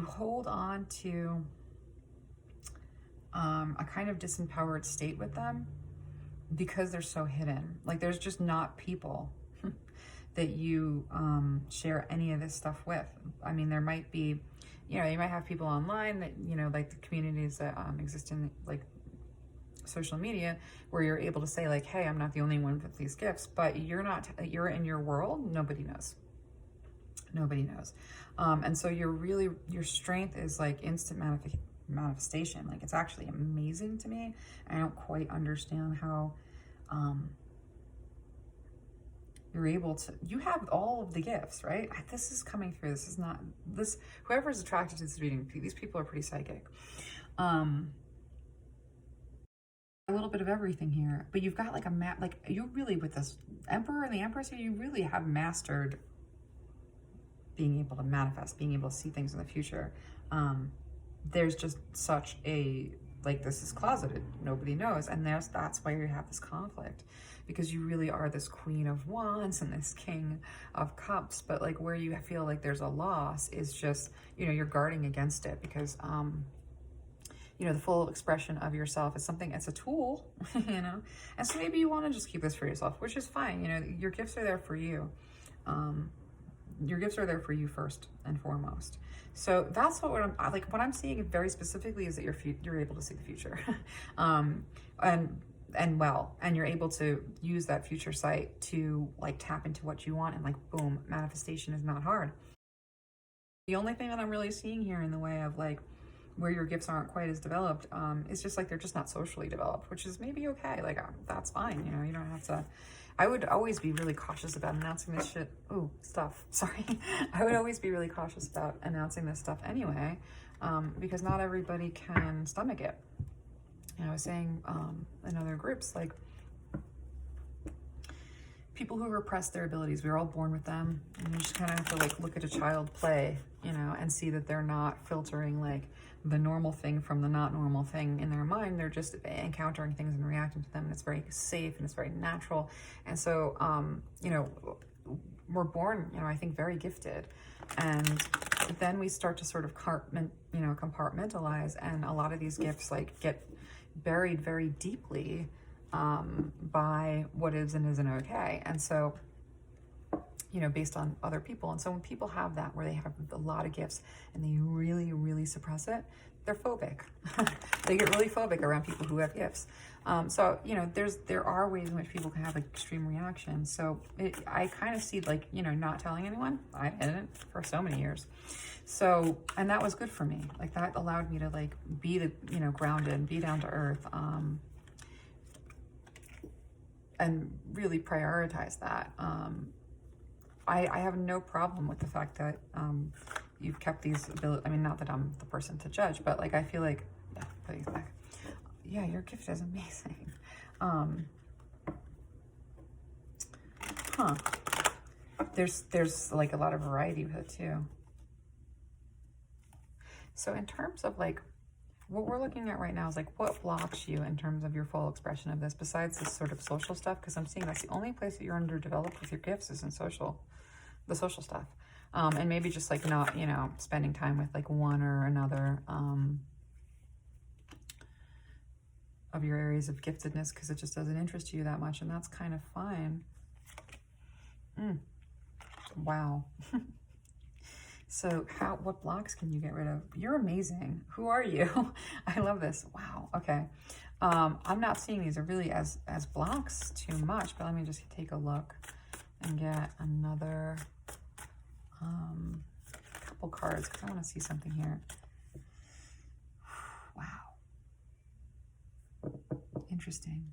hold on to a kind of disempowered state with them because they're so hidden. Like there's just not people that you share any of this stuff with. I mean, there might be, you know, you might have people online that, you know, like the communities that exist in like social media where you're able to say like, hey, I'm not the only one with these gifts, but you're in your world, nobody knows. Nobody knows. And so your strength is like instant manifestation. Like it's actually amazing to me. I don't quite understand how you're able to, you have all of the gifts, right? This is coming through. This is not, whoever's attracted to this reading, these people are pretty psychic. A little bit of everything here, but you've got like like you really, with this Emperor and the Empress here, you really have mastered being able to manifest, being able to see things in the future. There's just such a, like, this is closeted, nobody knows. And that's why you have this conflict, because you really are this Queen of Wands and this King of Cups. But like where you feel like there's a loss is just, you know, you're guarding against it because, you know, the full expression of yourself is something, it's a tool, you know? And so maybe you want to just keep this for yourself, which is fine. You know, your gifts are there for you. Your gifts are there for you first and foremost. So that's what I'm seeing very specifically is that you're able to see the future, and you're able to use that future sight to like tap into what you want, and like boom, manifestation is not hard. The only thing that I'm really seeing here in the way of like where your gifts aren't quite as developed is just like they're just not socially developed, which is maybe okay. Like that's fine, you know. You don't have to. I would always be really cautious about announcing this shit. Ooh, stuff. Sorry. I would always be really cautious about announcing this stuff anyway, because not everybody can stomach it. You know, I was saying in other groups, like people who repress their abilities, we're all born with them, and you just kind of have to like look at a child play, you know, and see that they're not filtering like the normal thing from the not normal thing in their mind. They're just encountering things and reacting to them, and it's very safe and it's very natural. And so, you know, we're born, you know, I think very gifted, and then we start to sort of compartmentalize, and a lot of these gifts like get buried very deeply by what is and isn't okay. And so, you know, based on other people. And so when people have that, where they have a lot of gifts and they really, really suppress it, they're phobic. They get really phobic around people who have gifts. So, you know, there are ways in which people can have extreme reactions. So I kind of see like, you know, not telling anyone. I didn't for so many years. So, and that was good for me. Like that allowed me to like be you know, grounded, be down to earth, and really prioritize that. I have no problem with the fact that you've kept these abilities. I mean, not that I'm the person to judge, but like I feel like, yeah, put these back. Yeah, your gift is amazing. There's like a lot of variety with it too. So in terms of like what we're looking at right now is like what blocks you in terms of your full expression of this, besides this sort of social stuff, because I'm seeing that's the only place that you're underdeveloped with your gifts is in the social stuff. And maybe just like not, you know, spending time with like one or another of your areas of giftedness, because it just doesn't interest you that much, and that's kind of fine. Wow. So what blocks can you get rid of? You're amazing. Who are you? I love this. Wow. Okay. I'm not seeing these are really as blocks too much, but let me just take a look and get another couple cards because I want to see something here. Wow. Interesting.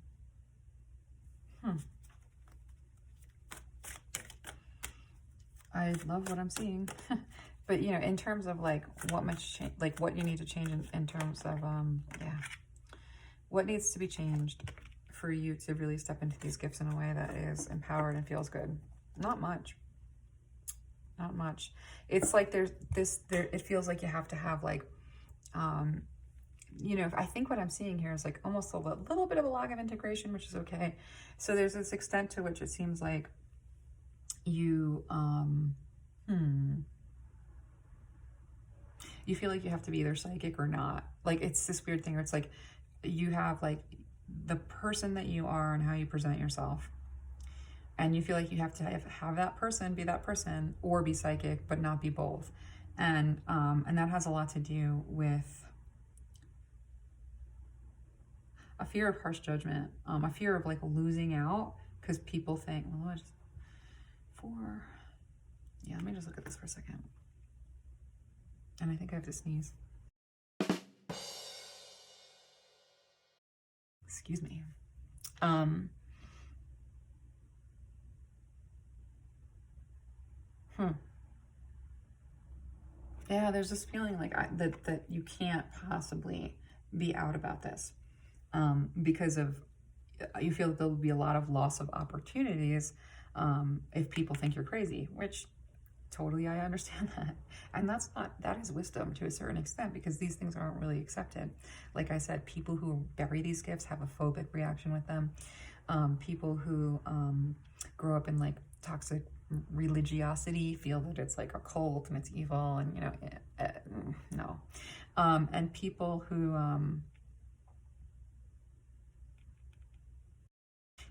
I love what I'm seeing. But, you know, in terms of like what much change, like what you need to change in terms of, yeah, what needs to be changed for you to really step into these gifts in a way that is empowered and feels good? Not much. Not much. It's like it feels like you have to have like, you know, I think what I'm seeing here is like almost a little bit of a lack of integration, which is okay. So there's this extent to which it seems like you, you feel like you have to be either psychic or not. Like it's this weird thing where it's like you have like the person that you are and how you present yourself. And you feel like you have to have that person, be that person, or be psychic, but not be both. And that has a lot to do with a fear of harsh judgment, a fear of like losing out because people think, well, yeah, let me just look at this for a second. And I think I have to sneeze. Excuse me. Yeah, there's this feeling like that you can't possibly be out about this because of you feel that there will be a lot of loss of opportunities if people think you're crazy, which totally I understand that. And that is wisdom to a certain extent because these things aren't really accepted. Like I said, people who bury these gifts have a phobic reaction with them. People who grow up in like toxic religiosity feel that it's like a cult and it's evil and, you know, no. And people who,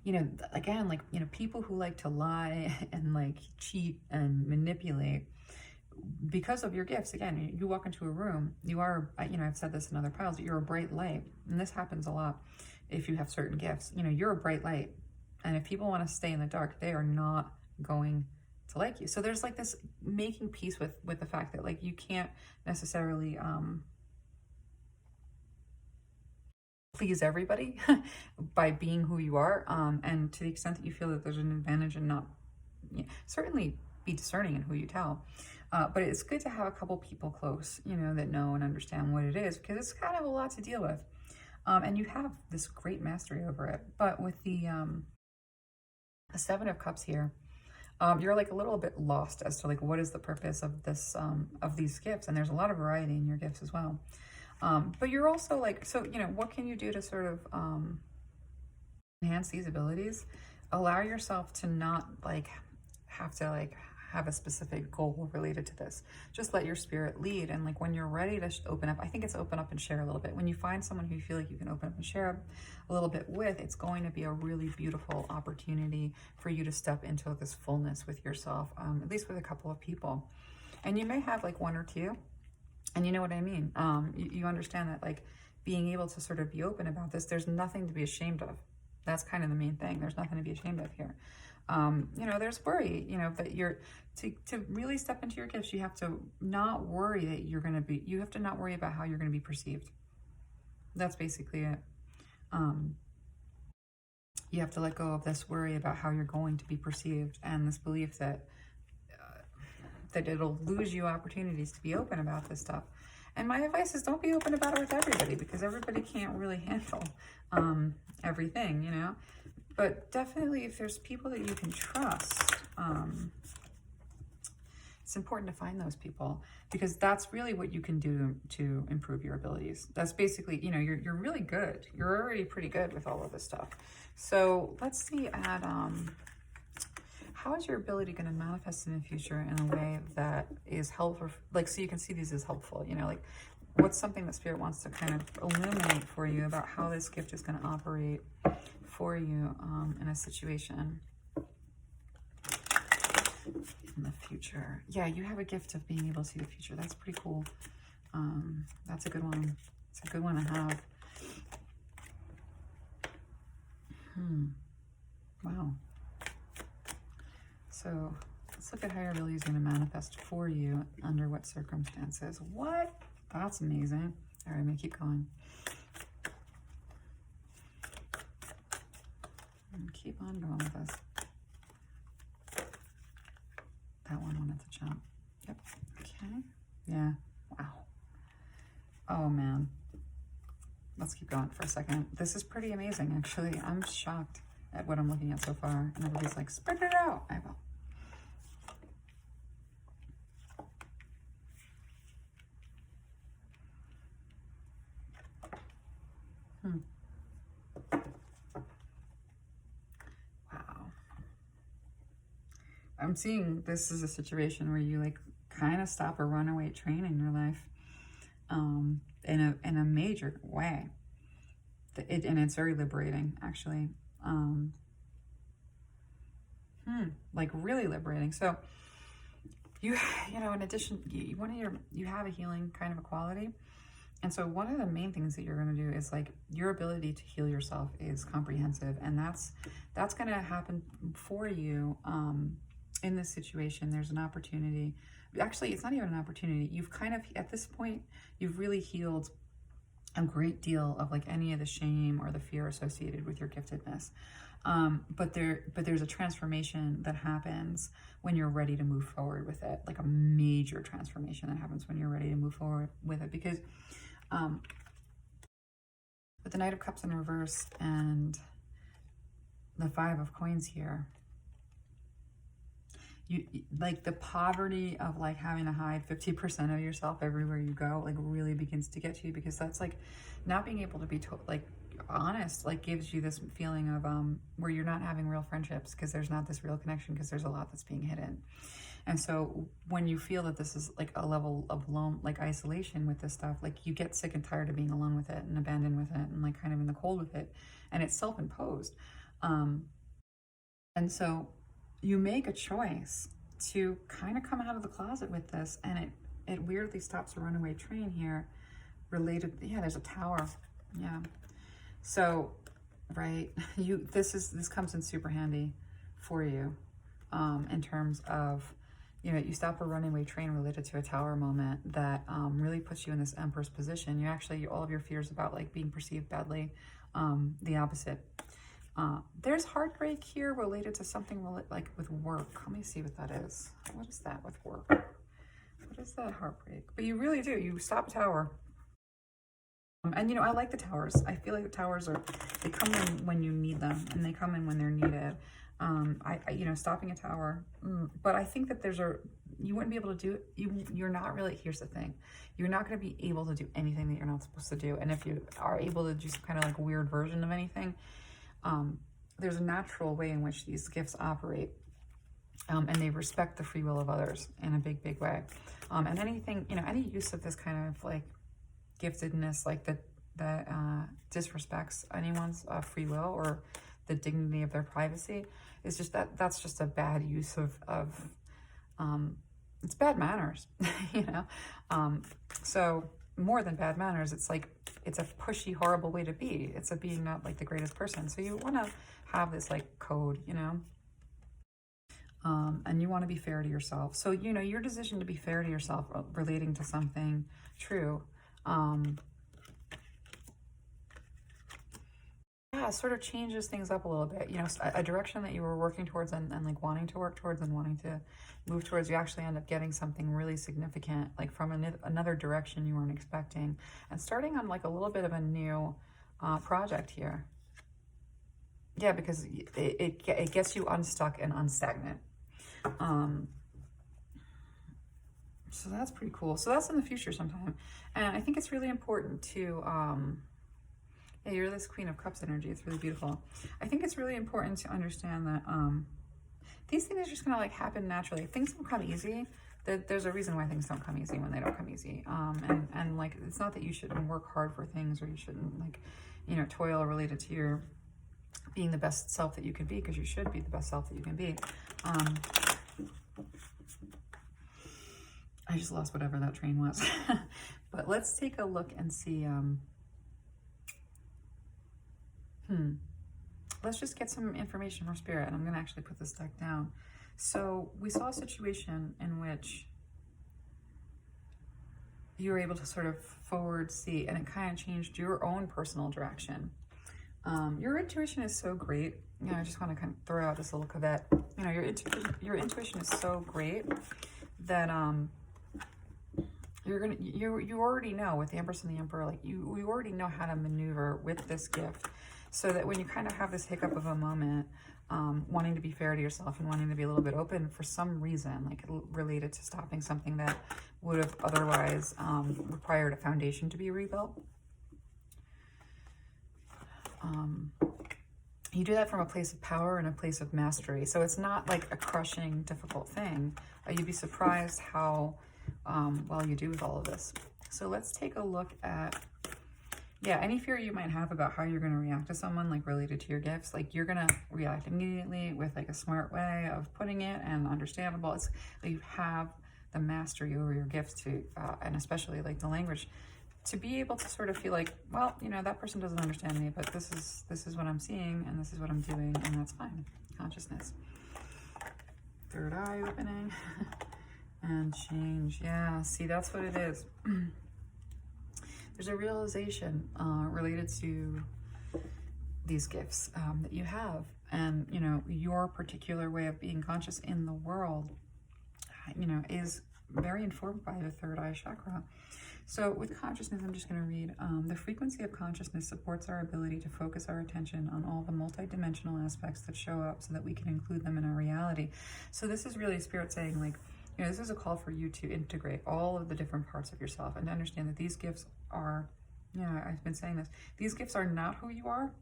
you know, again, like, you know, people who like to lie and like cheat and manipulate because of your gifts. Again, you walk into a room, you are, you know, I've said this in other piles, you're a bright light. And this happens a lot if you have certain gifts. You know, you're a bright light. And if people want to stay in the dark, they are not going to like you. So there's like this making peace with the fact that like you can't necessarily please everybody by being who you are, and to the extent that you feel that there's an advantage in not, you know, certainly be discerning in who you tell, but it's good to have a couple people close, you know, that know and understand what it is, because it's kind of a lot to deal with, and you have this great mastery over it. But with the Seven of Cups here, you're like a little bit lost as to like what is the purpose of this of these gifts, and there's a lot of variety in your gifts as well. But you're also like, so, you know, what can you do to sort of enhance these abilities? Allow yourself to not like have to like have a specific goal related to this. Just let your spirit lead. And like when you're ready to open up, I think it's open up and share a little bit. When you find someone who you feel like you can open up and share a little bit with, it's going to be a really beautiful opportunity for you to step into this fullness with yourself, at least with a couple of people. And you may have like one or two. And you know what I mean? You understand that like being able to sort of be open about this, there's nothing to be ashamed of. That's kind of the main thing. There's nothing to be ashamed of here. You know, there's worry, you know, that you're, to really step into your gifts, you have to not worry that you're going to be, you have to not worry about how you're going to be perceived. That's basically it. You have to let go of this worry about how you're going to be perceived and this belief that that it'll lose you opportunities to be open about this stuff. And my advice is don't be open about it with everybody, because everybody can't really handle everything, you know. But definitely if there's people that you can trust, it's important to find those people, because that's really what you can do to improve your abilities. That's basically, you know, you're really good. You're already pretty good with all of this stuff. So let's see at how is your ability going to manifest in the future in a way that is helpful? Like, so you can see these as helpful, you know, like what's something that Spirit wants to kind of illuminate for you about how this gift is going to operate for you in a situation. in the future. Yeah, you have a gift of being able to see the future. That's pretty cool. That's a good one. It's a good one to have. Wow. So let's look at how your ability is going to manifest for you under what circumstances. What? That's amazing. All right, I'm going to keep going. And keep on going with this. That one wanted to jump. Yep. Okay. Yeah. Wow. Oh, man. Let's keep going for a second. This is pretty amazing, actually. I'm shocked at what I'm looking at so far. And everybody's like, spread it out. I will. Wow. I'm seeing this is a situation where you like kind of stop a runaway train in your life in a major way. And it's very liberating, actually. Like really liberating. So you know, in addition, you have a healing kind of a quality. And so one of the main things that you're going to do is like your ability to heal yourself is comprehensive. And that's going to happen for you in this situation. There's an opportunity. Actually, it's not even an opportunity. You've kind of, at this point, you've really healed a great deal of like any of the shame or the fear associated with your giftedness. But there's a transformation that happens when you're ready to move forward with it, like a major transformation that happens when you're ready to move forward with it. Because with the Knight of Cups in reverse and the Five of Coins here, you like the poverty of like having to hide 50% of yourself everywhere you go, like really begins to get to you, because that's like not being able to be like honest, like gives you this feeling of where you're not having real friendships because there's not this real connection, because there's a lot that's being hidden. And so when you feel that this is like a level of lone, like isolation with this stuff, like you get sick and tired of being alone with it and abandoned with it and like kind of in the cold with it, and it's self-imposed. And so you make a choice to kind of come out of the closet with this, and it weirdly stops a runaway train here related. Yeah, there's a tower. Yeah. So, right, this comes in super handy for you in terms of, you know, you stop a runaway train related to a tower moment that really puts you in this Empress position. You actually, all of your fears about like being perceived badly, the opposite. There's heartbreak here related to something like with work. Let me see what that is. What is that with work? What is that heartbreak? But you really do. You stop a tower. And, you know, I like the towers. I feel like the towers they come in when you need them, and they come in when they're needed. You know, stopping a tower. But I think that you wouldn't be able to do it. You're not really, here's the thing. You're not going to be able to do anything that you're not supposed to do. And if you are able to do some kind of like weird version of anything, there's a natural way in which these gifts operate. And they respect the free will of others in a big, big way. And anything, you know, any use of this kind of like giftedness, like that disrespects anyone's free will or the dignity of their privacy, is just that's just a bad use of it's bad manners, you know. So more than bad manners, it's like it's a pushy, horrible way to be. It's a being not like the greatest person. So you want to have this like code, you know. And you want to be fair to yourself. So, you know, your decision to be fair to yourself relating to something true, yeah, it sort of changes things up a little bit. You know, a direction that you were working towards and like wanting to work towards and wanting to move towards, you actually end up getting something really significant, like from another direction you weren't expecting, and starting on like a little bit of a new project here. Yeah, because it gets you unstuck and unstagnant. So that's pretty cool. So that's in the future sometime. And I think it's really important to, yeah, you're this Queen of Cups energy. It's really beautiful. I think it's really important to understand that these things are just going to like happen naturally. Things don't come easy. There's a reason why things don't come easy when they don't come easy. And like, it's not that you shouldn't work hard for things, or you shouldn't like, you know, toil related to your being the best self that you can be, because you should be the best self that you can be. I just lost whatever that train was. But let's take a look and see. Let's just get some information from Spirit, and I'm going to actually put this deck down. So we saw a situation in which you were able to sort of forward see, and it kind of changed your own personal direction. Your intuition is so great. You know, I just want to kind of throw out this little caveat. You know, your intuition is so great that you already know with the Empress and the Emperor, like you already know how to maneuver with this gift, so that when you kind of have this hiccup of a moment, wanting to be fair to yourself and wanting to be a little bit open for some reason, like related to stopping something that would have otherwise required a foundation to be rebuilt. You do that from a place of power and a place of mastery. So it's not like a crushing, difficult thing. You'd be surprised how well you do with all of this. So let's take a look at, yeah, any fear you might have about how you're going to react to someone, like related to your gifts. Like you're going to react immediately with like a smart way of putting it and understandable. It's like you have the mastery over your gifts to, and especially like the language, to be able to sort of feel like, well, you know, that person doesn't understand me, but this is what I'm seeing, and this is what I'm doing, and that's fine. Consciousness. Third eye opening. And change. Yeah, see, that's what it is. There's a realization related to these gifts that you have, and, you know, your particular way of being conscious in the world, you know, is very informed by the third eye chakra. So with consciousness, I'm just going to read, the frequency of consciousness supports our ability to focus our attention on all the multidimensional aspects that show up so that we can include them in our reality. So this is really Spirit saying, like, you know, this is a call for you to integrate all of the different parts of yourself and to understand that these gifts are, you know, I've been saying this, these gifts are not who you are.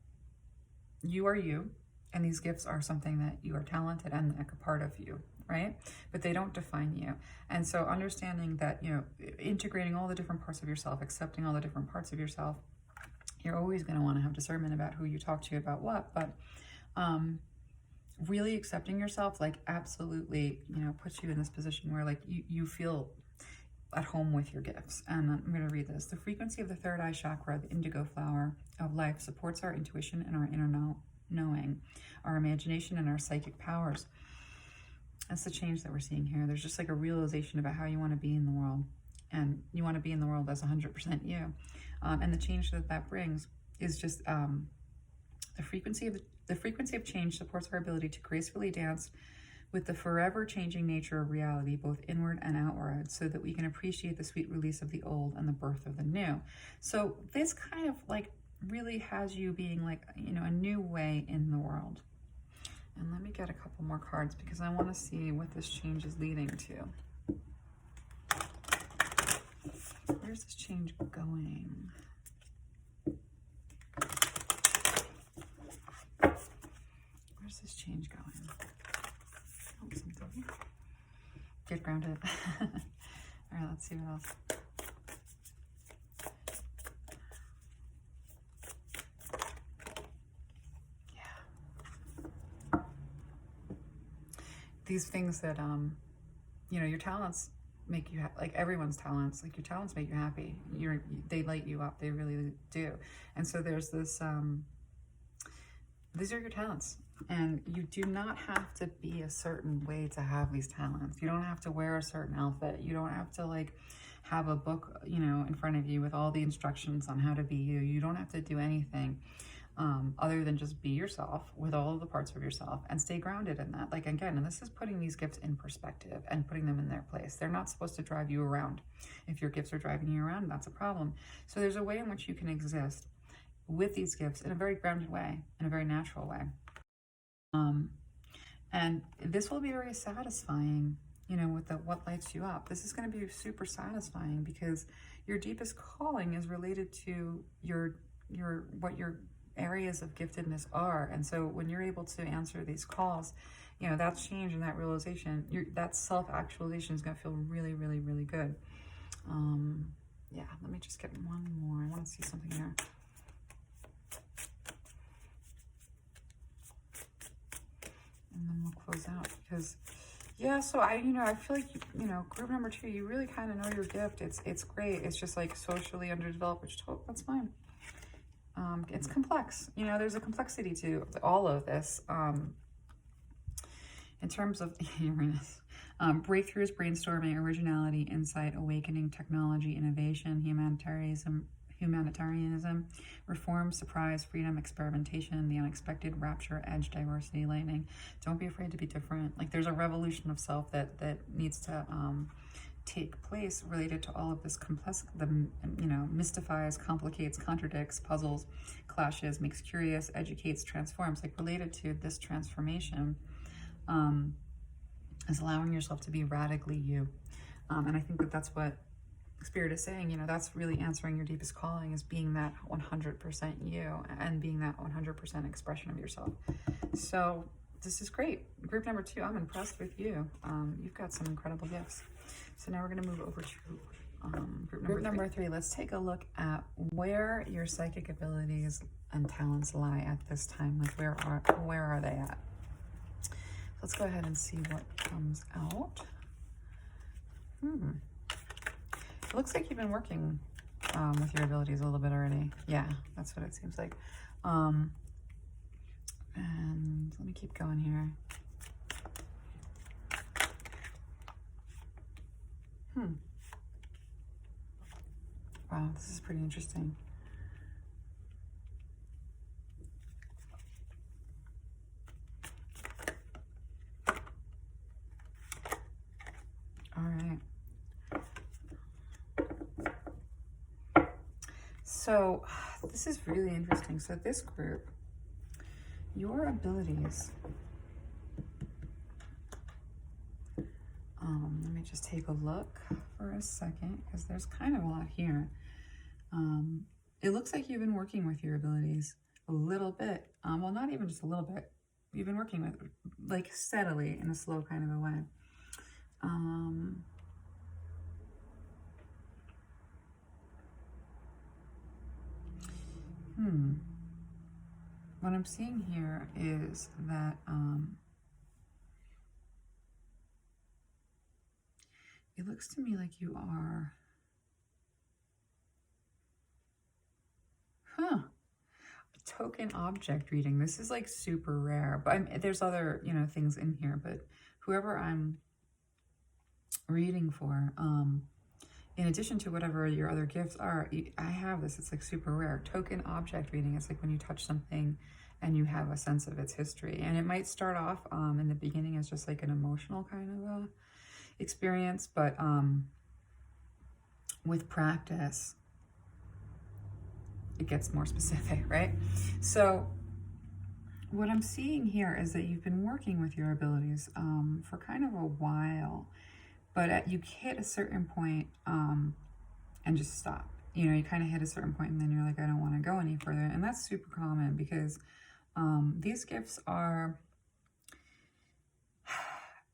You are you, and these gifts are something that you are talented and like a part of you, right? But they don't define you. And so understanding that, you know, integrating all the different parts of yourself, accepting all the different parts of yourself, you're always going to want to have discernment about who you talk to about what, but really accepting yourself, like, absolutely, you know, puts you in this position where, like, you feel at home with your gifts. And I'm going to read this. The frequency of the third eye chakra, the indigo flower of life, supports our intuition and our inner knowing, our imagination and our psychic powers. That's the change that we're seeing here. There's just like a realization about how you want to be in the world, and you want to be in the world as 100% you. And the change that that brings is just the frequency of change supports our ability to gracefully dance with the forever changing nature of reality, both inward and outward, so that we can appreciate the sweet release of the old and the birth of the new. So this kind of like really has you being like, you know, a new way in the world. And let me get a couple more cards because I want to see what this change is leading to. Where's this change going? Where's this change going? Oh, something. Get grounded. All right, let's see what else. These things that, you know, your talents make you, like everyone's talents, like your talents make you happy. They light you up, they really do. And so there's this, these are your talents. And you do not have to be a certain way to have these talents. You don't have to wear a certain outfit. You don't have to like have a book, you know, in front of you with all the instructions on how to be you. You don't have to do anything. Other than just be yourself with all of the parts of yourself and stay grounded in that. Like, again, and this is putting these gifts in perspective and putting them in their place. They're not supposed to drive you around. If your gifts are driving you around, that's a problem. So there's a way in which you can exist with these gifts in a very grounded way, in a very natural way. And this will be very satisfying, you know, with what lights you up. This is going to be super satisfying because your deepest calling is related to what your areas of giftedness are. And so when you're able to answer these calls, you know, that change and that realization, that self-actualization is going to feel really, really, really good. Yeah, let me just get one more. I want to see something here. And then we'll close out because, Yeah, so I feel like, group number 2, you really kind of know your gift. It's great. It's just like socially underdeveloped, which that's fine. It's complex. There's a complexity to all of this. In terms of Uranus, breakthroughs, brainstorming, originality, insight, awakening, technology, innovation, humanitarianism, reform, surprise, freedom, experimentation, the unexpected, rapture, edge, diversity, lightning. Don't be afraid to be different. Like there's a revolution of self that needs to take place related to all of this complex, mystifies, complicates, contradicts, puzzles, clashes, makes curious, educates, transforms, like related to this transformation. Is allowing yourself to be radically you. And I think that's what Spirit is saying, that's really answering your deepest calling, is being that 100% you and being that 100% expression of yourself. So this is great. Group number 2, I'm impressed with you. You've got some incredible gifts. So now we're going to move over to group number 3. Let's take a look at where your psychic abilities and talents lie at this time. Like where are they at? Let's go ahead and see what comes out. It looks like you've been working with your abilities a little bit already. Yeah, that's what it seems like. And let me keep going here. Wow, this is pretty interesting. All right. So this is really interesting. So this group, your abilities, let me just take a look for a second, because there's kind of a lot here. It looks like you've been working with your abilities a little bit. Well, not even just a little bit. You've been working with, like, steadily in a slow kind of a way. What I'm seeing here is that it looks to me like you are, token object reading. This is like super rare, but there's other, things in here, but whoever I'm reading for, in addition to whatever your other gifts are, I have this. It's like super rare. Token object reading. It's like when you touch something and you have a sense of its history. And it might start off in the beginning as just like an emotional kind of experience, but with practice, it gets more specific, right? So what I'm seeing here is that you've been working with your abilities for kind of a while, but you hit a certain point and just stop. You kind of hit a certain point and then you're like, I don't want to go any further. And that's super common because these gifts are,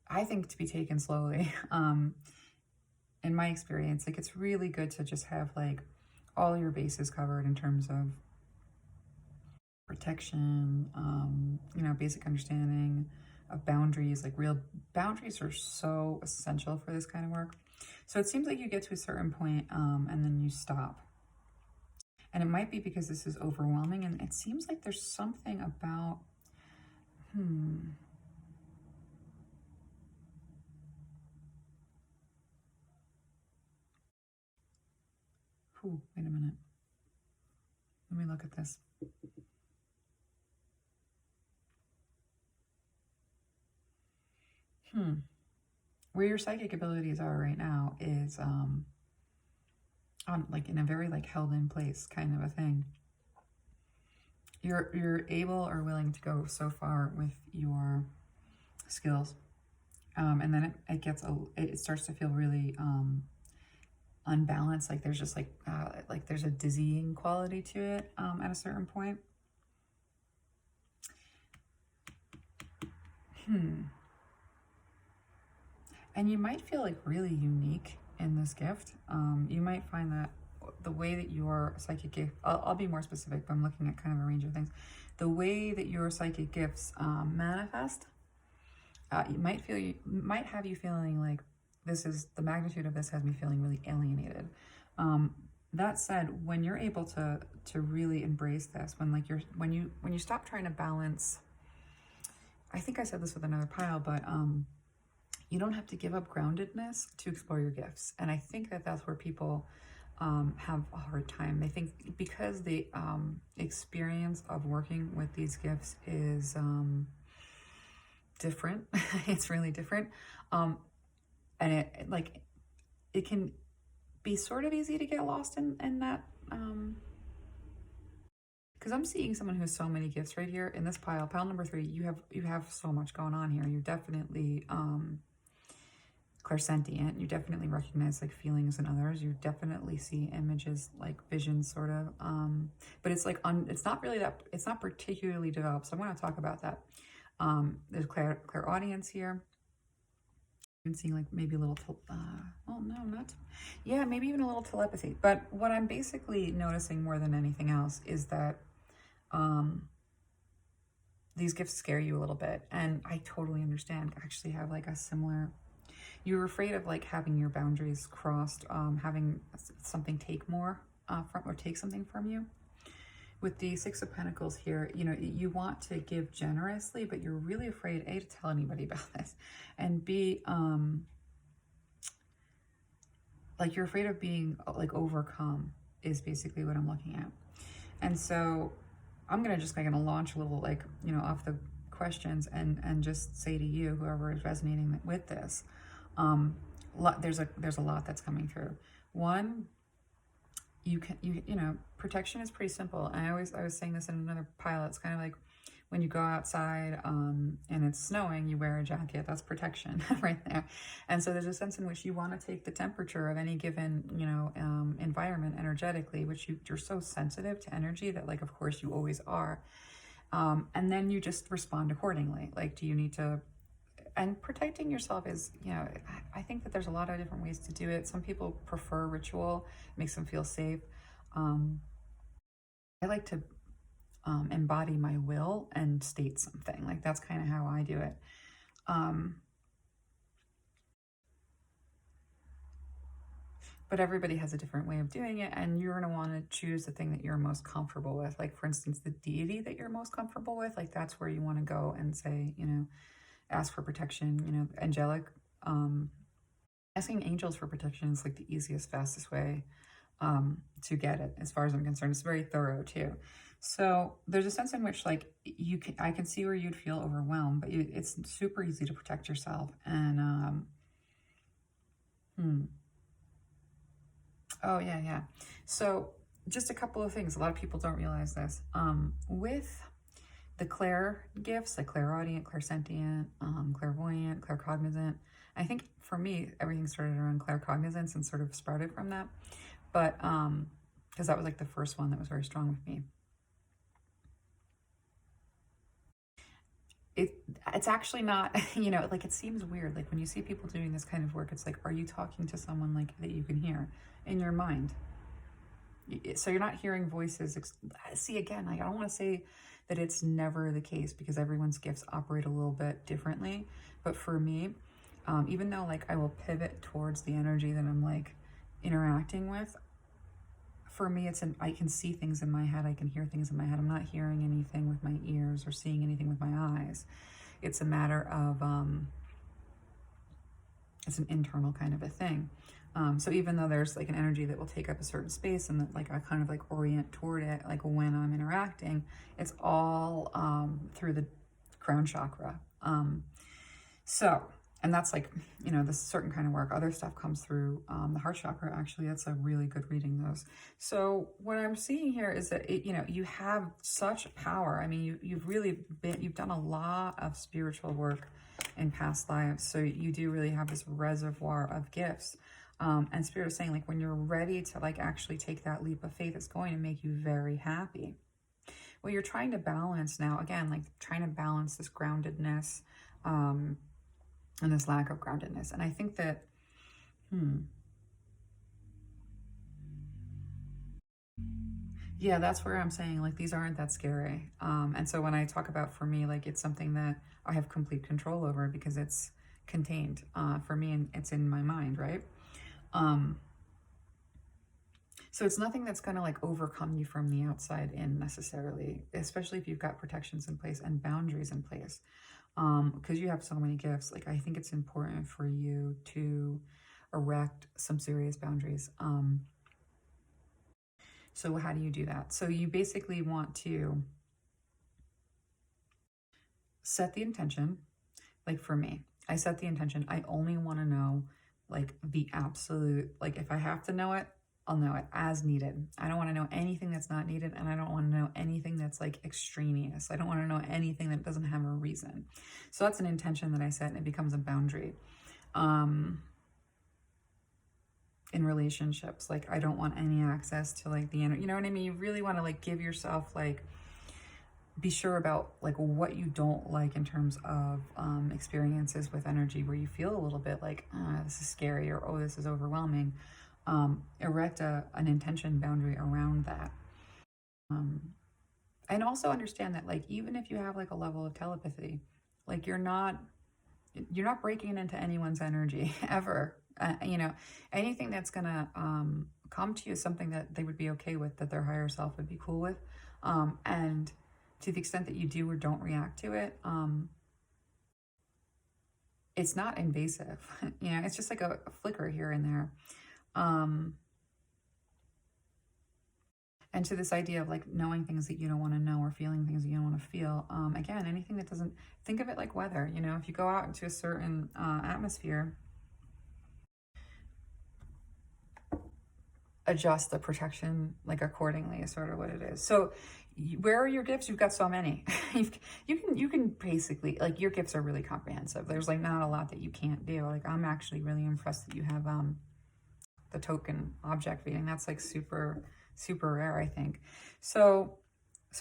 I think, to be taken slowly. In my experience, like, it's really good to just have like all your bases covered in terms of protection, basic understanding of boundaries. Like, real boundaries are so essential for this kind of work. So it seems like you get to a certain point and then you stop. And it might be because this is overwhelming, and it seems like there's something about, wait a minute. Let me look at this. Where your psychic abilities are right now is like in a very like held in place kind of a thing. You're able or willing to go so far with your skills, and then it starts to feel really unbalanced. Like there's just like there's a dizzying quality to it at a certain point. And you might feel like really unique in this gift. You might find that the way that your psychic gift, I'll be more specific, but I'm looking at kind of a range of things. The way that your psychic gifts manifest might have you feeling like the magnitude of this has me feeling really alienated. That said, when you're able to really embrace this, when you stop trying to balance, I think I said this with another pile, but you don't have to give up groundedness to explore your gifts. And I think that that's where people have a hard time. They think because the experience of working with these gifts is different. It's really different. And it can be sort of easy to get lost in that. Because I'm seeing someone who has so many gifts right here in this pile number 3. You have so much going on here. You're definitely clairsentient. You definitely recognize like feelings in others. You definitely see images, like visions, sort of. But it's like it's not really that. It's not particularly developed. So I want to talk about that. There's clairaudience here. You can see like maybe a little. Oh no, not. Yeah, maybe even a little telepathy. But what I'm basically noticing more than anything else is that these gifts scare you a little bit, and I totally understand. I actually have like a similar. You're afraid of like having your boundaries crossed, having something take more take something from you. With the 6 of Pentacles here, you know, you want to give generously, but you're really afraid, A, to tell anybody about this, and B, like you're afraid of being like overcome is basically what I'm looking at. And so I'm gonna launch a little, like, you know, off the questions and just say to you, whoever is resonating with this, there's a lot that's coming through. One, you know, protection is pretty simple. And I was saying this in another pile. It's kind of like when you go outside and it's snowing, you wear a jacket. That's protection right there. And so there's a sense in which you want to take the temperature of any given, you know, environment energetically, which you're so sensitive to energy that, like, of course you always are. And then you just respond accordingly. Like, do you need to, and protecting yourself is, you know, I think that there's a lot of different ways to do it. Some people prefer ritual, makes them feel safe. I like to embody my will and state something. Like, that's kind of how I do it. But everybody has a different way of doing it, and you're going to want to choose the thing that you're most comfortable with. Like, for instance, the deity that you're most comfortable with, like, that's where you want to go and say, you know, ask for protection, you know, angelic. Asking angels for protection is like the easiest, fastest way to get it, as far as I'm concerned. It's very thorough too. So there's a sense in which, like, I can see where you'd feel overwhelmed, but it's super easy to protect yourself. And oh yeah. So just a couple of things. A lot of people don't realize this. With the clair gifts, like clairaudient, clairsentient, clairvoyant, claircognizant. I think for me, everything started around claircognizance and sort of sprouted from that. But, because that was like the first one that was very strong with me. It's actually not, you know, like, it seems weird. Like, when you see people doing this kind of work, it's like, are you talking to someone like that you can hear in your mind? So you're not hearing voices. See, again, like, I don't want to say that it's never the case, because everyone's gifts operate a little bit differently. But for me, even though, like, I will pivot towards the energy that I'm, like, interacting with, for me, I can see things in my head. I can hear things in my head. I'm not hearing anything with my ears or seeing anything with my eyes. It's a matter of, it's an internal kind of a thing. So even though there's like an energy that will take up a certain space, and that, like, I kind of like orient toward it, like when I'm interacting, it's all through the crown chakra. And that's, like, you know, this certain kind of work. Other stuff comes through the heart chakra. Actually, that's a really good reading, those. So what I'm seeing here is that, you know, you have such power. I mean, you've done a lot of spiritual work in past lives. So you do really have this reservoir of gifts. And Spirit is saying, like, when you're ready to, like, actually take that leap of faith, it's going to make you very happy. Well, you're trying to balance now, again, like, trying to balance this groundedness, and this lack of groundedness. And I think that, yeah, that's where I'm saying, like, these aren't that scary. And so when I talk about, for me, like, it's something that I have complete control over because it's contained for me, and it's in my mind, right? So it's nothing that's going to like overcome you from the outside in necessarily, especially if you've got protections in place and boundaries in place. Because you have so many gifts, like, I think it's important for you to erect some serious boundaries. So how do you do that? So you basically want to set the intention. Like, for me, I set the intention. I only want to know, like, the absolute, like, if I have to know it, I'll know it as needed. I don't want to know anything that's not needed, and I don't want to know anything that's like extraneous. I don't want to know anything that doesn't have a reason. So that's an intention that I set, and it becomes a boundary. In relationships, like, I don't want any access to like the energy, you know what I mean? You really want to like give yourself, like, be sure about like what you don't like in terms of experiences with energy where you feel a little bit like, this is scary, or, oh, this is overwhelming. Erect an intention boundary around that. And also understand that, like, even if you have like a level of telepathy, like, you're not breaking into anyone's energy ever. You know, anything that's gonna come to you is something that they would be okay with, that their higher self would be cool with. And to the extent that you do or don't react to it, it's not invasive. You know, it's just like a flicker here and there. And to this idea of like knowing things that you don't want to know, or feeling things that you don't want to feel. Again, anything that doesn't, think of it like weather. You know, if you go out into a certain atmosphere, adjust the protection like accordingly is sort of what it is. So where are your gifts? You've got so many. you can basically, like, your gifts are really comprehensive. There's like not a lot that you can't do. Like, I'm actually really impressed that you have the token object reading. That's like super rare, I think. So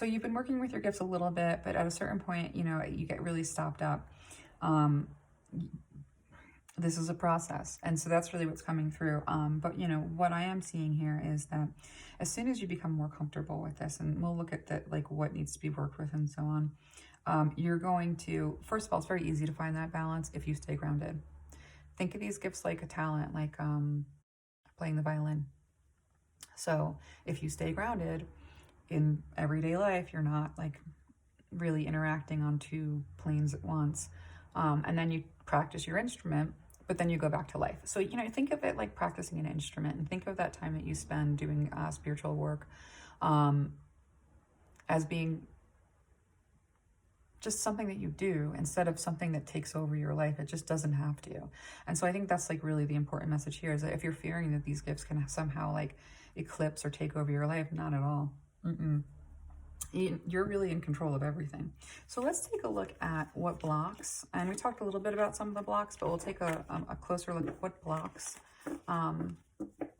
you've been working with your gifts a little bit, but at a certain point, you know, you get really stopped up. This is a process. And so that's really what's coming through. But, you know, what I am seeing here is that as soon as you become more comfortable with this, and we'll look at that, like what needs to be worked with and so on, you're going to, first of all, it's very easy to find that balance if you stay grounded. Think of these gifts like a talent, like playing the violin. So if you stay grounded in everyday life, you're not like really interacting on two planes at once. And then you practice your instrument, but then you go back to life. So, you know, think of it like practicing an instrument, and think of that time that you spend doing spiritual work as being just something that you do instead of something that takes over your life. It just doesn't have to. And so I think that's like really the important message here, is that if you're fearing that these gifts can somehow like eclipse or take over your life, not at all. You're really in control of everything. So let's take a look at what blocks, and we talked a little bit about some of the blocks, but we'll take a closer look at what blocks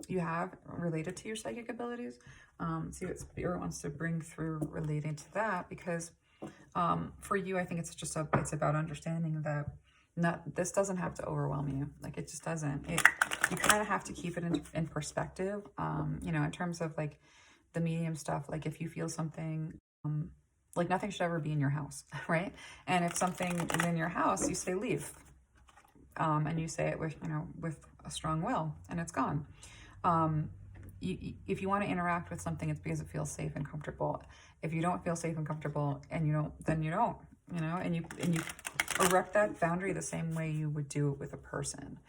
you have related to your psychic abilities. See what Spirit wants to bring through relating to that, because for you, I think it's just it's about understanding that this doesn't have to overwhelm you. Like, it just doesn't. You kind of have to keep it in perspective. You know, in terms of like the medium stuff, like if you feel something, like nothing should ever be in your house, right? And if something is in your house, you say leave, and you say it with, you know, with a strong will, and it's gone. If you want to interact with something, it's because it feels safe and comfortable. If you don't feel safe and comfortable, and you don't, then you don't, you know, and you erect that boundary the same way you would do it with a person.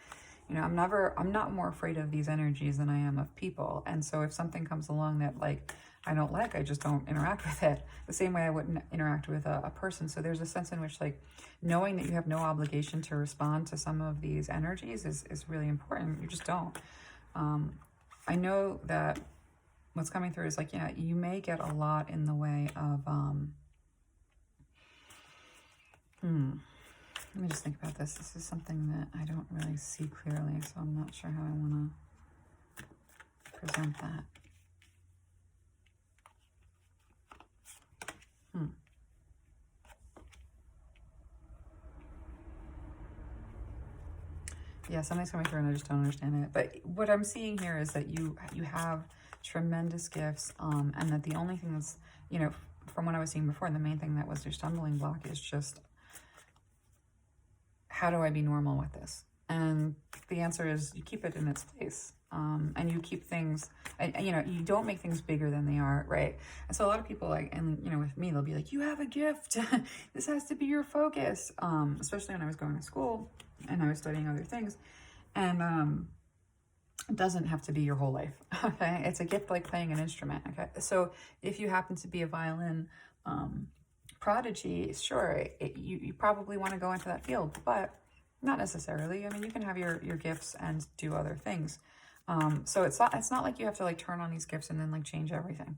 You know, I'm not more afraid of these energies than I am of people. And so if something comes along that like I don't like, I just don't interact with it the same way I wouldn't interact with a person. So there's a sense in which, like, knowing that you have no obligation to respond to some of these energies is really important. You just don't. I know that what's coming through is like, yeah, you may get a lot in the way of, let me just think about this. This is something that I don't really see clearly, so I'm not sure how I want to present that. Yeah, something's coming through and I just don't understand it. But what I'm seeing here is that you have tremendous gifts, and that the only thing that's, you know, from what I was seeing before, the main thing that was your stumbling block is just, how do I be normal with this? And the answer is you keep it in its place. And you keep things, you know, you don't make things bigger than they are, right? And so a lot of people, like, and, you know, with me, they'll be like, you have a gift. This has to be your focus. Especially when I was going to school and I was studying other things. And it doesn't have to be your whole life, okay? It's a gift like playing an instrument, okay? So if you happen to be a violin prodigy, sure, you probably want to go into that field, but not necessarily. I mean, you can have your gifts and do other things. So it's not like you have to like turn on these gifts and then like change everything,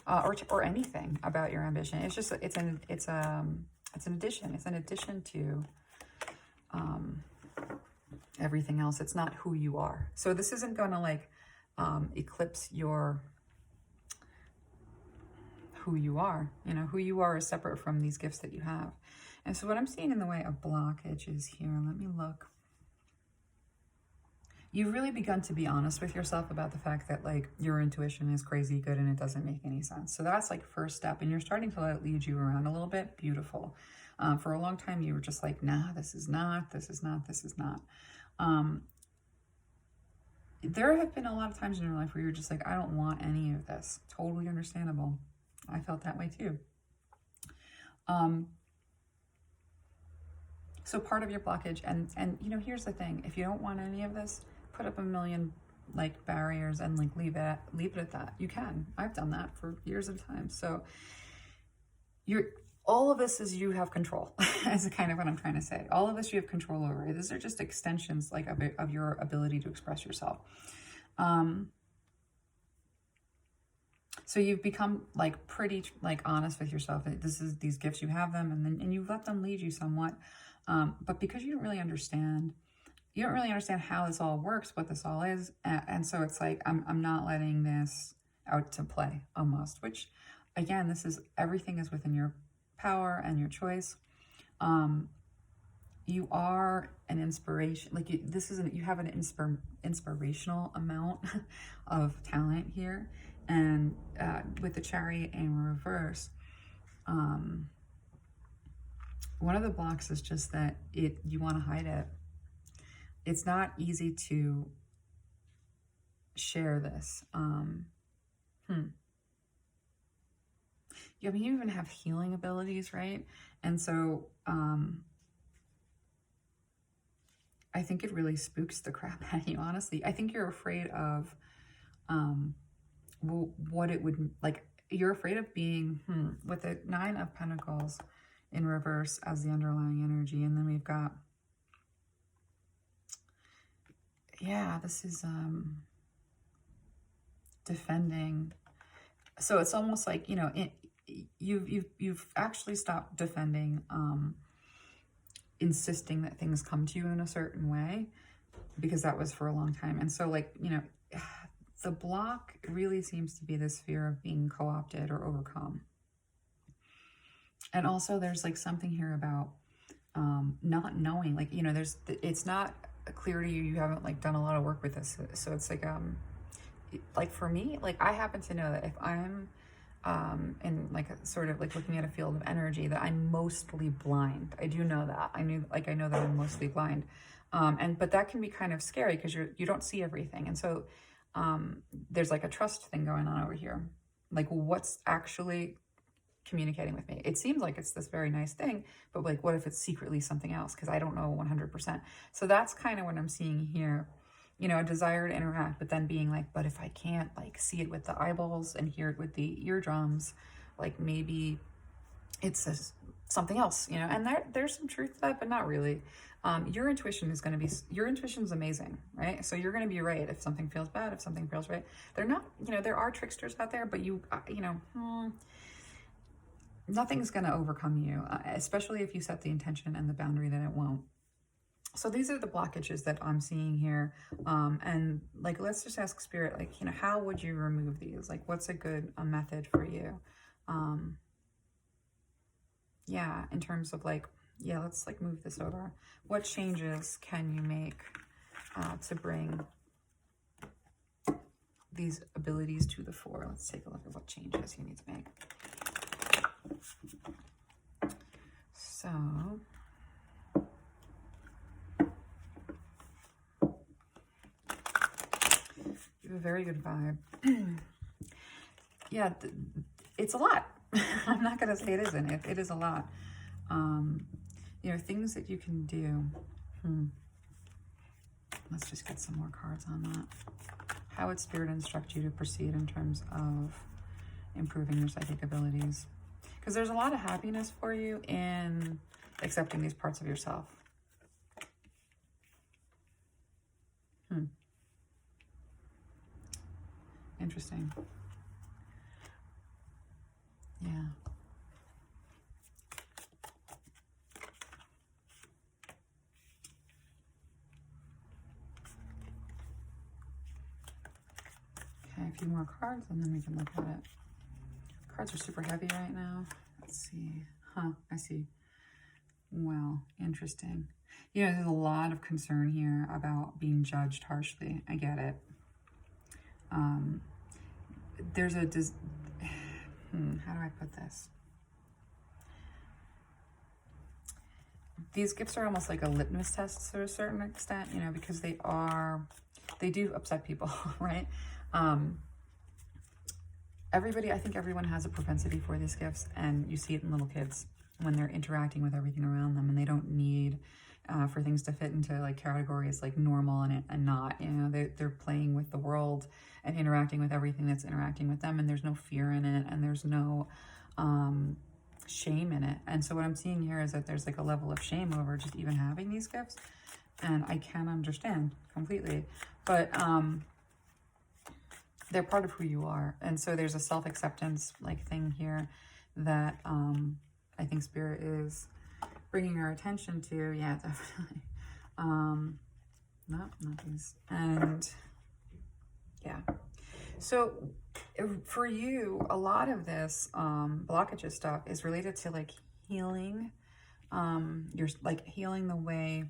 or anything about your ambition. It's just it's an addition. It's an addition to everything else. It's not who you are. So this isn't gonna like eclipse your who you are. You know, who you are is separate from these gifts that you have. And so what I'm seeing in the way of blockages here, let me look. You've really begun to be honest with yourself about the fact that like your intuition is crazy good and it doesn't make any sense. So that's like first step, and you're starting to let it lead you around a little bit. Beautiful. For a long time you were just like, nah, this is not. There have been a lot of times in your life where you're just like, I don't want any of this. Totally understandable. I felt that way too. So part of your blockage, and you know, here's the thing: if you don't want any of this, put up a million like barriers and like leave it at that. You can. I've done that for years at a time. So all of this is you have control. Is kind of what I'm trying to say. All of this you have control over. These are just extensions like of your ability to express yourself. So you've become like pretty like honest with yourself. These gifts, you have them, and you let them lead you somewhat. But because you don't really understand how this all works, what this all is, and so it's like I'm not letting this out to play almost. Which, again, everything is within your power and your choice. You are an inspiration. Like you have an inspirational amount of talent here, and with the Chariot in reverse. One of the blocks is just that you want to hide it. It's not easy to share this. You even have healing abilities, right? And so I think it really spooks the crap out of you, honestly. I think you're afraid of what it would, like, you're afraid of being, with the 9 of Pentacles in reverse as the underlying energy. And then we've got, yeah, this is defending. So it's almost like, you know, you've actually stopped defending, insisting that things come to you in a certain way, because that was for a long time. And so, like, you know, the block really seems to be this fear of being co-opted or overcome. And also there's like something here about not knowing, like, you know, it's not clear to you. You haven't like done a lot of work with this. So it's like for me, like I happen to know that if I'm in like a sort of like looking at a field of energy, that I'm mostly blind. I do know that. I know that I'm mostly blind. But that can be kind of scary because you don't see everything. And so there's like a trust thing going on over here. Like, what's actually communicating with me? It seems like it's this very nice thing, but like, what if it's secretly something else? Because I don't know 100%. So that's kind of what I'm seeing here. You know, a desire to interact, but then being like, but if I can't like see it with the eyeballs and hear it with the eardrums, like maybe it's something else, you know. And there's some truth to that, but not really. Your intuition is amazing, right? So you're going to be right if something feels bad, if something feels right. They're not, you know, there are tricksters out there, but you know, nothing's going to overcome you, especially if you set the intention and the boundary that it won't. So these are the blockages that I'm seeing here. And like, let's just ask Spirit, like, you know, how would you remove these? Like, what's a good method for you? Yeah, in terms of like, yeah, let's like move this over. What changes can you make to bring these abilities to the fore. Let's take a look at what changes you need to make. So, you have a very good vibe. Yeah, it's a lot. I'm not going to say it isn't. It is a lot. You know, things that you can do. Let's just get some more cards on that. How would Spirit instruct you to proceed in terms of improving your psychic abilities? Because there's a lot of happiness for you in accepting these parts of yourself. Interesting. Yeah. Okay, a few more cards and then we can look at it. Cards are super heavy right now. Let's see. I see. Well, interesting. You know, there's a lot of concern here about being judged harshly. I get it. There's a... how do I put this? These gifts are almost like a litmus test to a certain extent, you know, because they do upset people, right? I think everyone has a propensity for these gifts, and you see it in little kids when they're interacting with everything around them, and they don't need for things to fit into like categories like normal and not, you know, they're playing with the world and interacting with everything that's interacting with them, and there's no fear in it, and there's no shame in it. And so what I'm seeing here is that there's like a level of shame over just even having these gifts, and I can understand completely, but they're part of who you are. And so there's a self-acceptance like thing here that I think Spirit is bringing our attention to. Yeah, definitely. Not these. And yeah. So for you, a lot of this blockages stuff is related to like healing. You're like healing the way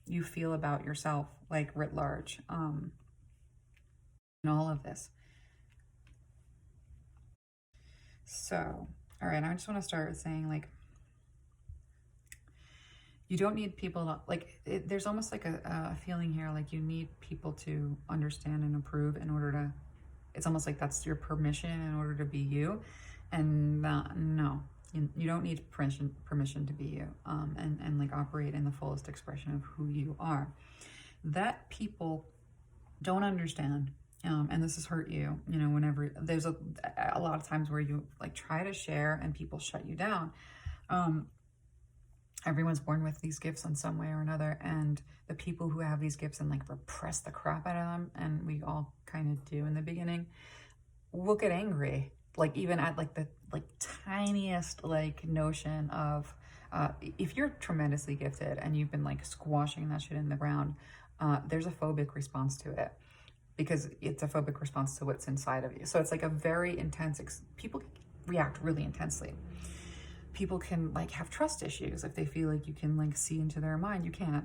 you feel about yourself, like writ large. And all of this. So, all right, I just want to start with saying, like, you don't need people to, like, there's almost like a feeling here, like you need people to understand and approve in order to, it's almost like that's your permission in order to be you. And no, you don't need permission to be you, and like operate in the fullest expression of who you are. That people don't understand. And this has hurt you, you know, whenever there's a lot of times where you like try to share and people shut you down. Everyone's born with these gifts in some way or another, and the people who have these gifts and like repress the crap out of them, and we all kind of do in the beginning, will get angry, like even at like the tiniest like notion of if you're tremendously gifted and you've been like squashing that shit in the ground, there's a phobic response to it. Because it's a phobic response to what's inside of you. So it's like a very intense, people react really intensely. People can like have trust issues if they feel like you can like see into their mind. You can't,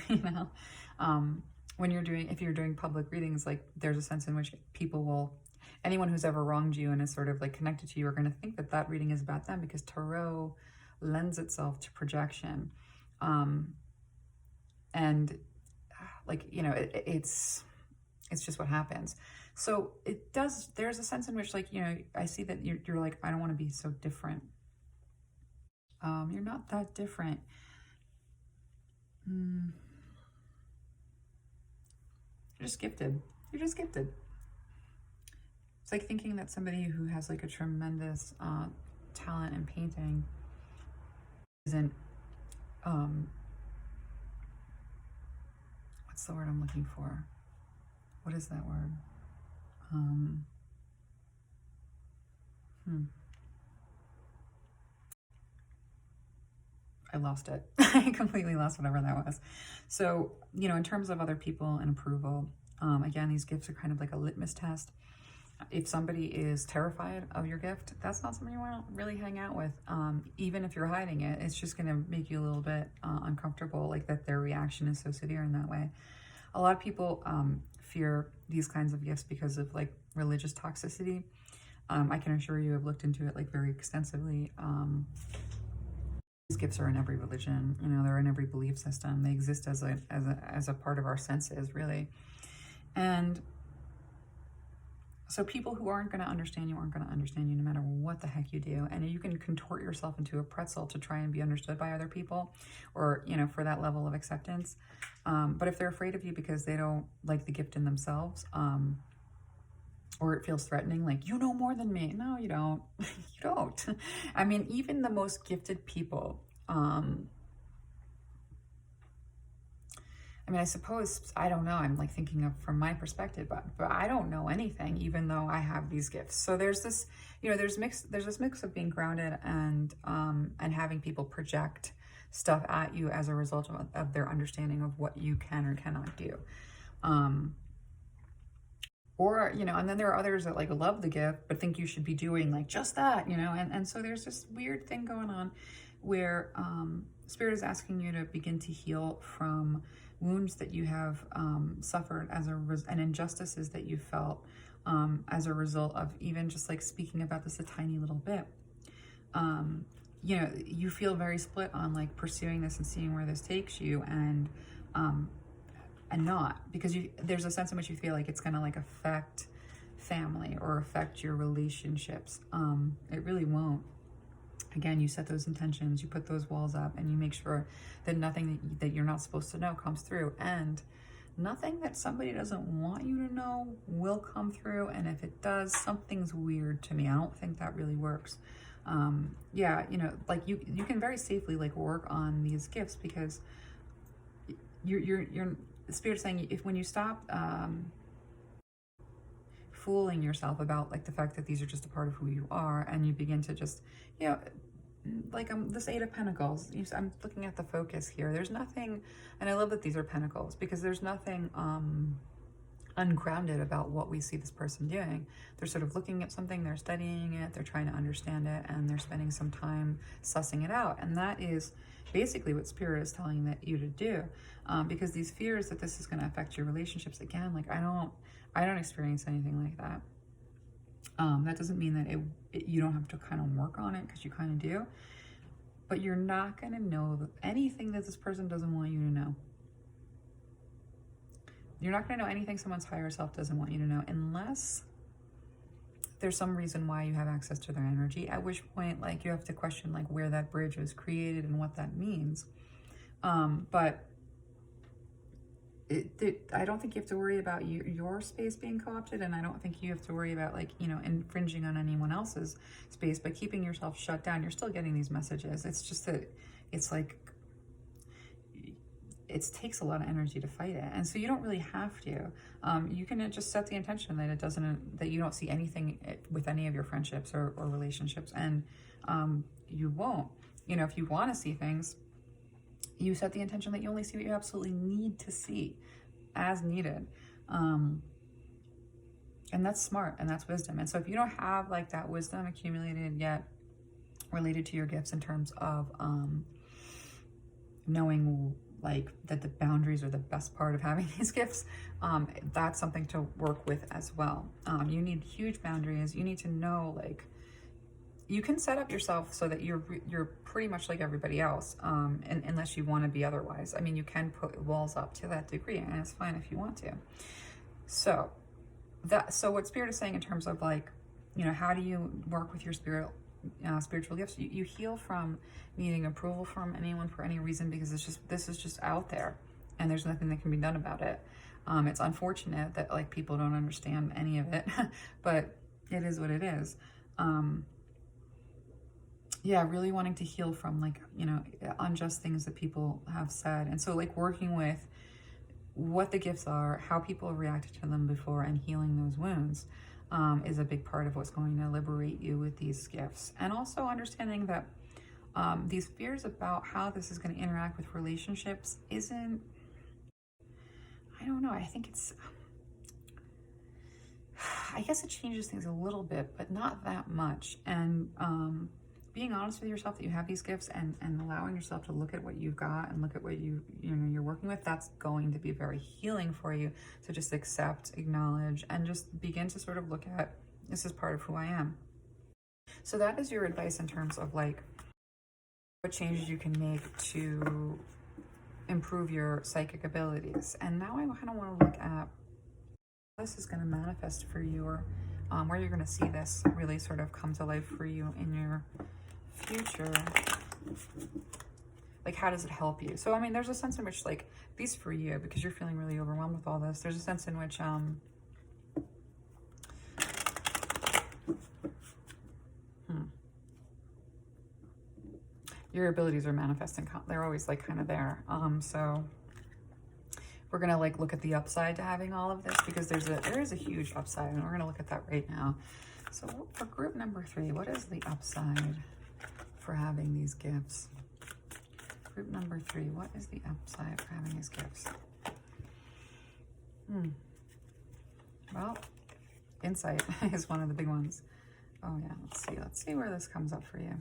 you know? If you're doing public readings, like there's a sense in which people will, anyone who's ever wronged you and is sort of like connected to you are going to think that that reading is about them, because tarot lends itself to projection. And like, you know, it's just what happens. So there's a sense in which, like, you know, I see that you're like, I don't want to be so different. You're not that different. You're just gifted. You're just gifted. It's like thinking that somebody who has like a tremendous talent in painting isn't, what's the word I'm looking for? What is that word? I lost it. I completely lost whatever that was. So, you know, in terms of other people and approval, again, these gifts are kind of like a litmus test. If somebody is terrified of your gift, that's not somebody you want to really hang out with. Even if you're hiding it, it's just going to make you a little bit uncomfortable, like that their reaction is so severe in that way. A lot of people fear these kinds of gifts because of like religious toxicity. I can assure you I've looked into it like very extensively. These gifts are in every religion, you know, they're in every belief system. They exist as a part of our senses, really. And so people who aren't going to understand you aren't going to understand you no matter what the heck you do. And you can contort yourself into a pretzel to try and be understood by other people, or, you know, for that level of acceptance. But if they're afraid of you because they don't like the gift in themselves, or it feels threatening, like, you know more than me. No, you don't. You don't. I mean, even the most gifted people, I mean, I suppose, I don't know, I'm like thinking of from my perspective, but I don't know anything, even though I have these gifts. So there's this, you know, there's this mix of being grounded and having people project stuff at you as a result of their understanding of what you can or cannot do. Or, you know, and then there are others that like love the gift, but think you should be doing like just that, you know, and so there's this weird thing going on where Spirit is asking you to begin to heal from wounds that you have suffered and injustices that you felt as a result of even just like speaking about this a tiny little bit. You know, you feel very split on like pursuing this and seeing where this takes you, and not, because there's a sense in which you feel like it's going to like affect family or affect your relationships. It really won't. Again, you set those intentions, you put those walls up, and you make sure that nothing that you're not supposed to know comes through, and nothing that somebody doesn't want you to know will come through. And if it does, something's weird to me. I don't think that really works. Yeah, you know, like you can very safely like work on these gifts, because you're Spirit's saying when you stop fooling yourself about like the fact that these are just a part of who you are, and you begin to just, you know, like this Eight of Pentacles, I'm looking at the focus here. There's nothing, and I love that these are pentacles, because there's nothing ungrounded about what we see this person doing. They're sort of looking at something, they're studying it, they're trying to understand it, and they're spending some time sussing it out. And that is basically what Spirit is telling you to do, because these fears that this is going to affect your relationships, again, like I don't experience anything like that. That doesn't mean that you don't have to kind of work on it, because you kind of do, but you're not going to know anything that this person doesn't want you to know. You're not going to know anything someone's higher self doesn't want you to know, unless there's some reason why you have access to their energy, at which point like you have to question like where that bridge was created and what that means. But I don't think you have to worry about your space being co-opted, and I don't think you have to worry about like, you know, infringing on anyone else's space by keeping yourself shut down. You're still getting these messages. It's just that it's like it takes a lot of energy to fight it, and so you don't really have to. You can just set the intention that you don't see anything with any of your friendships or relationships, and you won't. You know, if you want to see things, you set the intention that you only see what you absolutely need to see as needed. And that's smart, and that's wisdom. And so if you don't have like that wisdom accumulated yet related to your gifts in terms of knowing like that the boundaries are the best part of having these gifts, that's something to work with as well. You need huge boundaries. You need to know, like, you can set up yourself so that you're pretty much like everybody else, and unless you want to be otherwise. I mean, you can put walls up to that degree, and it's fine if you want to. So what Spirit is saying in terms of like, you know, how do you work with your spiritual gifts? You heal from needing approval from anyone for any reason, because this is just out there, and there's nothing that can be done about it. It's unfortunate that like people don't understand any of it, but it is what it is. Yeah, really wanting to heal from like, you know, unjust things that people have said. And so like working with what the gifts are, how people have reacted to them before, and healing those wounds is a big part of what's going to liberate you with these gifts. And also understanding that these fears about how this is going to interact with relationships isn't, I don't know, I guess it changes things a little bit, but not that much. And being honest with yourself that you have these gifts, and allowing yourself to look at what you've got and look at what you're working with, that's going to be very healing for you. So just accept, acknowledge, and just begin to sort of look at, this is part of who I am. So that is your advice in terms of like what changes you can make to improve your psychic abilities. And now I kind of want to look at how this is going to manifest for you, or where you're going to see this really sort of come to life for you in your future. Like, how does it help you? So, I mean, there's a sense in which, like, these for you, because you're feeling really overwhelmed with all this, there's a sense in which, your abilities are manifesting. They're always, like, kind of there. So we're going to, like, look at the upside to having all of this, because there is a huge upside, and we're going to look at that right now. So for group number 3, what is the upside for having these gifts? Group number 3, what is the upside for having these gifts? Well, insight is one of the big ones. Oh yeah, let's see where this comes up for you.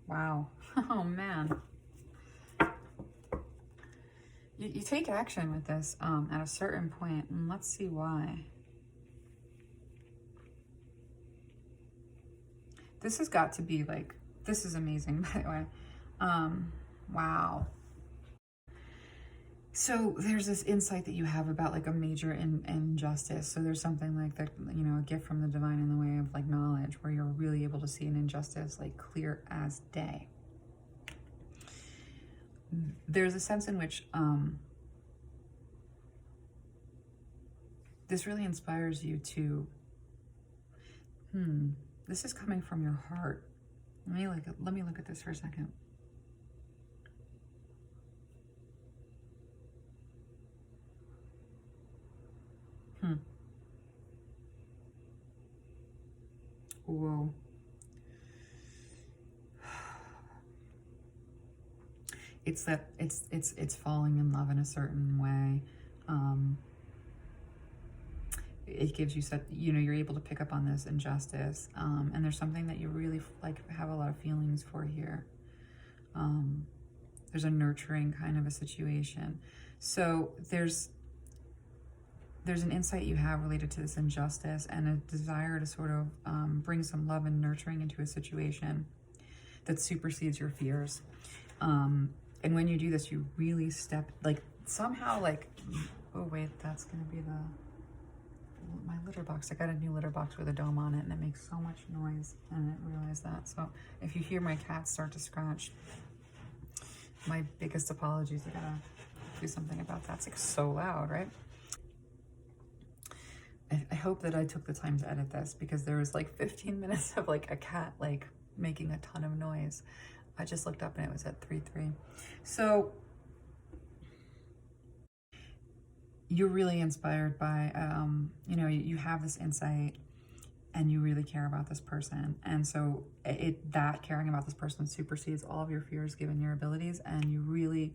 Wow. Oh man. You take action with this at a certain point, and let's see why. This has got to be like, this is amazing, by the way. Wow. So there's this insight that you have about like a major injustice. So there's something like that, you know, a gift from the divine in the way of like knowledge, where you're really able to see an injustice like clear as day. There's a sense in which this really inspires you to, this is coming from your heart. Let me look at this for a second. Whoa. It's that it's falling in love in a certain way. It gives you such, you know, you're able to pick up on this injustice, and there's something that you really like have a lot of feelings for here. There's a nurturing kind of a situation. So there's an insight you have related to this injustice, and a desire to sort of bring some love and nurturing into a situation that supersedes your fears. And when you do this, you really step, like, somehow, like, oh wait, that's gonna be my litter box. I got a new litter box with a dome on it, and it makes so much noise, and I didn't realize that. So if you hear my cat start to scratch, my biggest apologies. I gotta do something about that. It's like so loud, right? I hope that I took the time to edit this, because there was like 15 minutes of like a cat like making a ton of noise. I just looked up and it was at 3:3. So you're really inspired by, you know, you have this insight, and you really care about this person. And so that caring about this person supersedes all of your fears given your abilities, and you really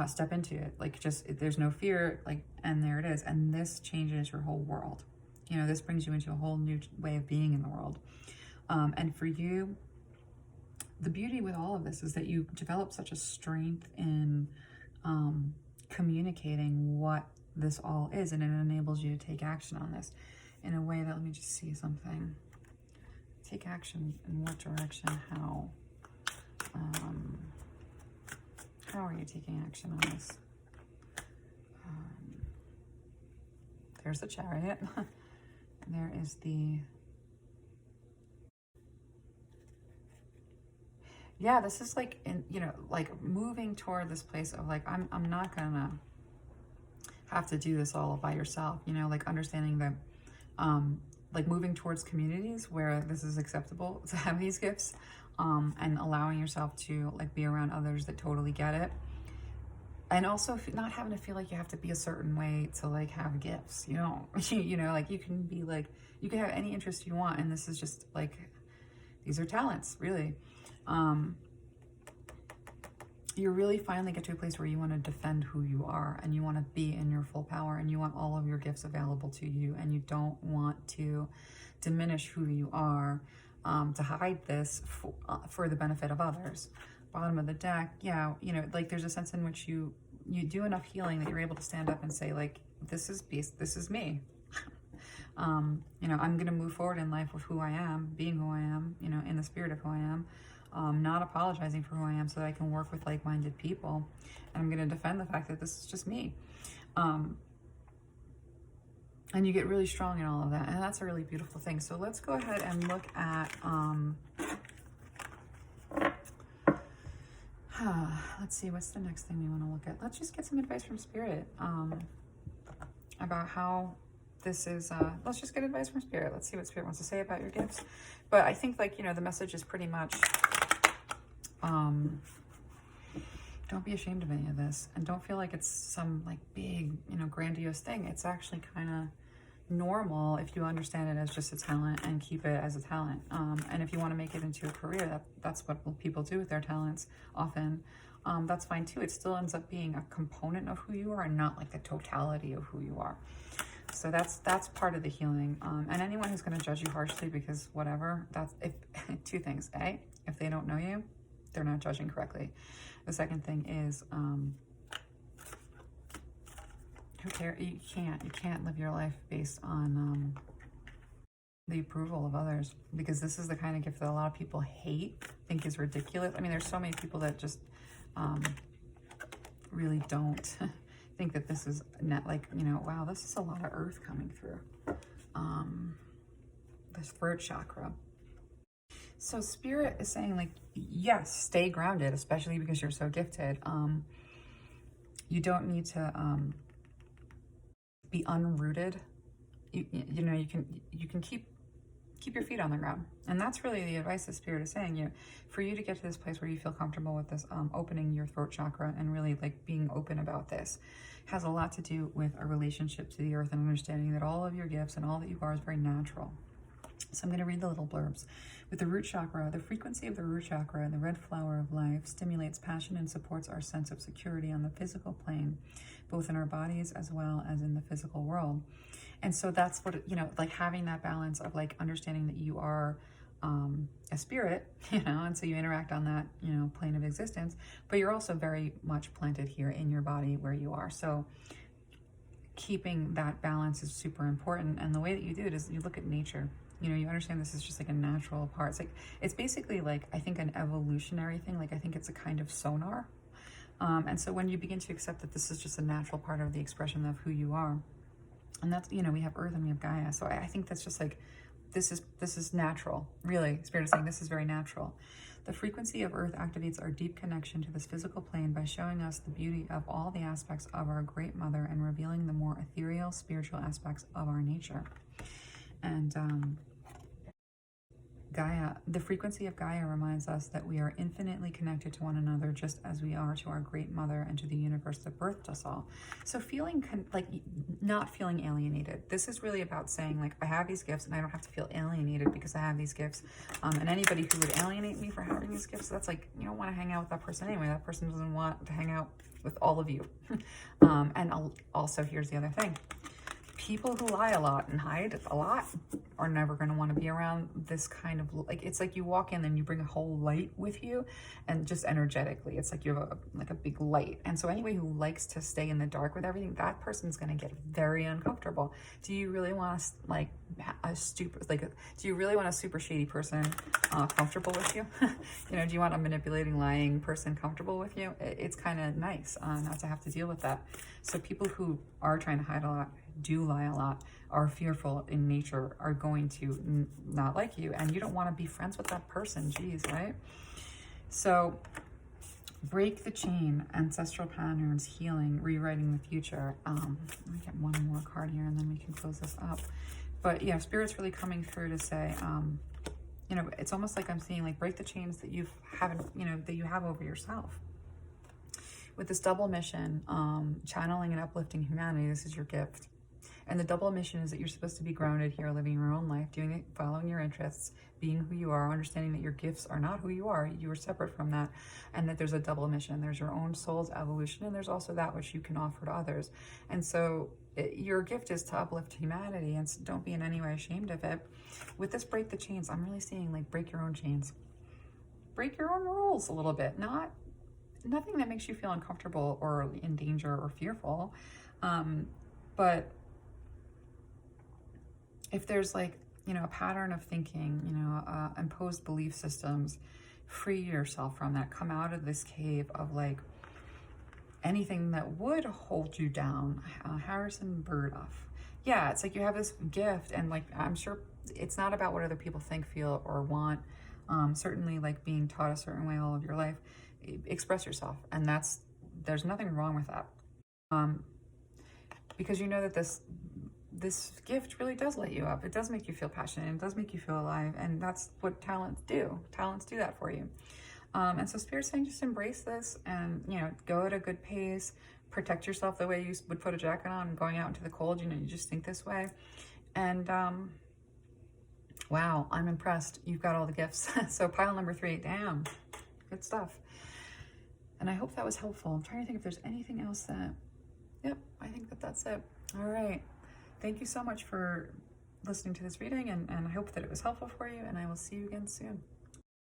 step into it. Like, just, there's no fear, like, and there it is. And this changes your whole world. You know, this brings you into a whole new way of being in the world. And for you, the beauty with all of this is that you develop such a strength in communicating what this all is, and it enables you to take action on this in a way that, let me just see something. Take action in what direction? How are you taking action on this? There's the Chariot. There is the, yeah, this is like, you know, like moving toward this place of like, I'm not gonna have to do this all by yourself, you know, like understanding that, like moving towards communities where this is acceptable to have these gifts, and allowing yourself to like be around others that totally get it. And also not having to feel like you have to be a certain way to like have gifts, you know, you know, like you can be like, you can have any interest you want. And this is just like, these are talents, really. you really finally get to a place where you want to defend who you are, and you want to be in your full power, and you want all of your gifts available to you, and you don't want to diminish who you are to hide this for the benefit of others. Bottom of the deck, yeah, you know, like there's a sense in which you do enough healing that you're able to stand up and say, like, this is me. You know, I'm going to move forward in life with who I am, being who I am, you know, in the spirit of who I am. Not apologizing for who I am so that I can work with like-minded people. And I'm going to defend the fact that this is just me. And you get really strong in all of that. And that's a really beautiful thing. So let's go ahead and look at, let's see, what's the next thing we want to look at? Let's just get some advice from Spirit about how this is, let's just get advice from Spirit. Let's see what Spirit wants to say about your gifts. But I think, like, you know, the message is pretty much, don't be ashamed of any of this, and don't feel like it's some like big, you know, grandiose thing. It's actually kind of normal if you understand it as just a talent and keep it as a talent. And if you want to make it into a career, that's what people do with their talents often. That's fine too. It still ends up being a component of who you are and not like the totality of who you are. So that's part of the healing. And anyone who's going to judge you harshly because whatever, that's if two things. A, if they don't know you, they're not judging correctly. The second thing is, who cares? You can't live your life based on the approval of others, because this is the kind of gift that a lot of people hate, think is ridiculous. I mean, there's so many people that just really don't think that this is not, like, you know, wow, this is a lot of earth coming through. This throat chakra. So Spirit is saying, like, yes, stay grounded, especially because you're so gifted. You don't need to be unrooted. You know, you can keep your feet on the ground. And that's really the advice that Spirit is saying. For you to get to this place where you feel comfortable with this, opening your throat chakra and really like being open about this, has a lot to do with a relationship to the earth and understanding that all of your gifts and all that you are is very natural. So I'm going to read the little blurbs. With the root chakra, the frequency of the root chakra and the red flower of life stimulates passion and supports our sense of security on the physical plane, both in our bodies as well as in the physical world. And so that's what, you know, like having that balance of like understanding that you are a spirit, you know, and so you interact on that, you know, plane of existence, but you're also very much planted here in your body where you are. So keeping that balance is super important. And the way that you do it is you look at nature. You know, you understand this is just like a natural part. It's basically like, I think, an evolutionary thing. Like, I think it's a kind of sonar. And so when you begin to accept that this is just a natural part of the expression of who you are, and that's, you know, we have Earth and we have Gaia. So I think that's just like, this is natural. Really, Spirit is saying this is very natural. The frequency of Earth activates our deep connection to this physical plane by showing us the beauty of all the aspects of our Great Mother and revealing the more ethereal, spiritual aspects of our nature. And Gaia, the frequency of Gaia reminds us that we are infinitely connected to one another, just as we are to our Great Mother and to the universe that birthed us all. So feeling like not feeling alienated. This is really about saying, like, I have these gifts and I don't have to feel alienated because I have these gifts. And anybody who would alienate me for having these gifts, that's like, you don't want to hang out with that person anyway. That person doesn't want to hang out with all of you. And also, here's the other thing. People who lie a lot and hide a lot are never going to want to be around this kind of, like, it's like you walk in and you bring a whole light with you, and just energetically, it's like you have a big light. And so anybody who likes to stay in the dark with everything, that person's going to get very uncomfortable. Do you really want like a stupid, like, do you really want a super shady person comfortable with you? You know, do you want a manipulating, lying person comfortable with you? It's kind of nice not to have to deal with that. So people who are trying to hide a lot, do lie a lot, are fearful in nature, are going to not like you, and you don't want to be friends with that person. Geez, right? So break the chain, ancestral patterns, healing, rewriting the future. Let me get one more card here and then we can close this up. But yeah, Spirit's really coming through to say, you know, it's almost like I'm seeing, like, break the chains that you have over yourself. With this double mission, channeling and uplifting humanity, this is your gift. And the double mission is that you're supposed to be grounded here, living your own life, doing it, following your interests, being who you are, understanding that your gifts are not who you are separate from that, and that there's a double mission. There's your own soul's evolution, and there's also that which you can offer to others. And so your gift is to uplift humanity, and so don't be in any way ashamed of it. With this break the chains, I'm really seeing like break your own chains. Break your own rules a little bit. Nothing that makes you feel uncomfortable or in danger or fearful. But if there's like, you know, a pattern of thinking, you know, imposed belief systems, free yourself from that. Come out of this cave of like anything that would hold you down. Harrison Burdoff. Yeah, it's like you have this gift, and like I'm sure it's not about what other people think, feel, or want. Certainly like being taught a certain way all of your life. Express yourself, and there's nothing wrong with that. Because you know that this gift really does light you up. It does make you feel passionate. It does make you feel alive. And that's what talents do. Talents do that for you. And so Spirit's saying just embrace this and, you know, go at a good pace. Protect yourself the way you would put a jacket on and going out into the cold. You know, you just think this way. And wow, I'm impressed. You've got all the gifts. So pile number 3, damn, good stuff. And I hope that was helpful. I'm trying to think if there's anything else that, yep, I think that's it. All right. Thank you so much for listening to this reading, and I hope that it was helpful for you, and I will see you again soon.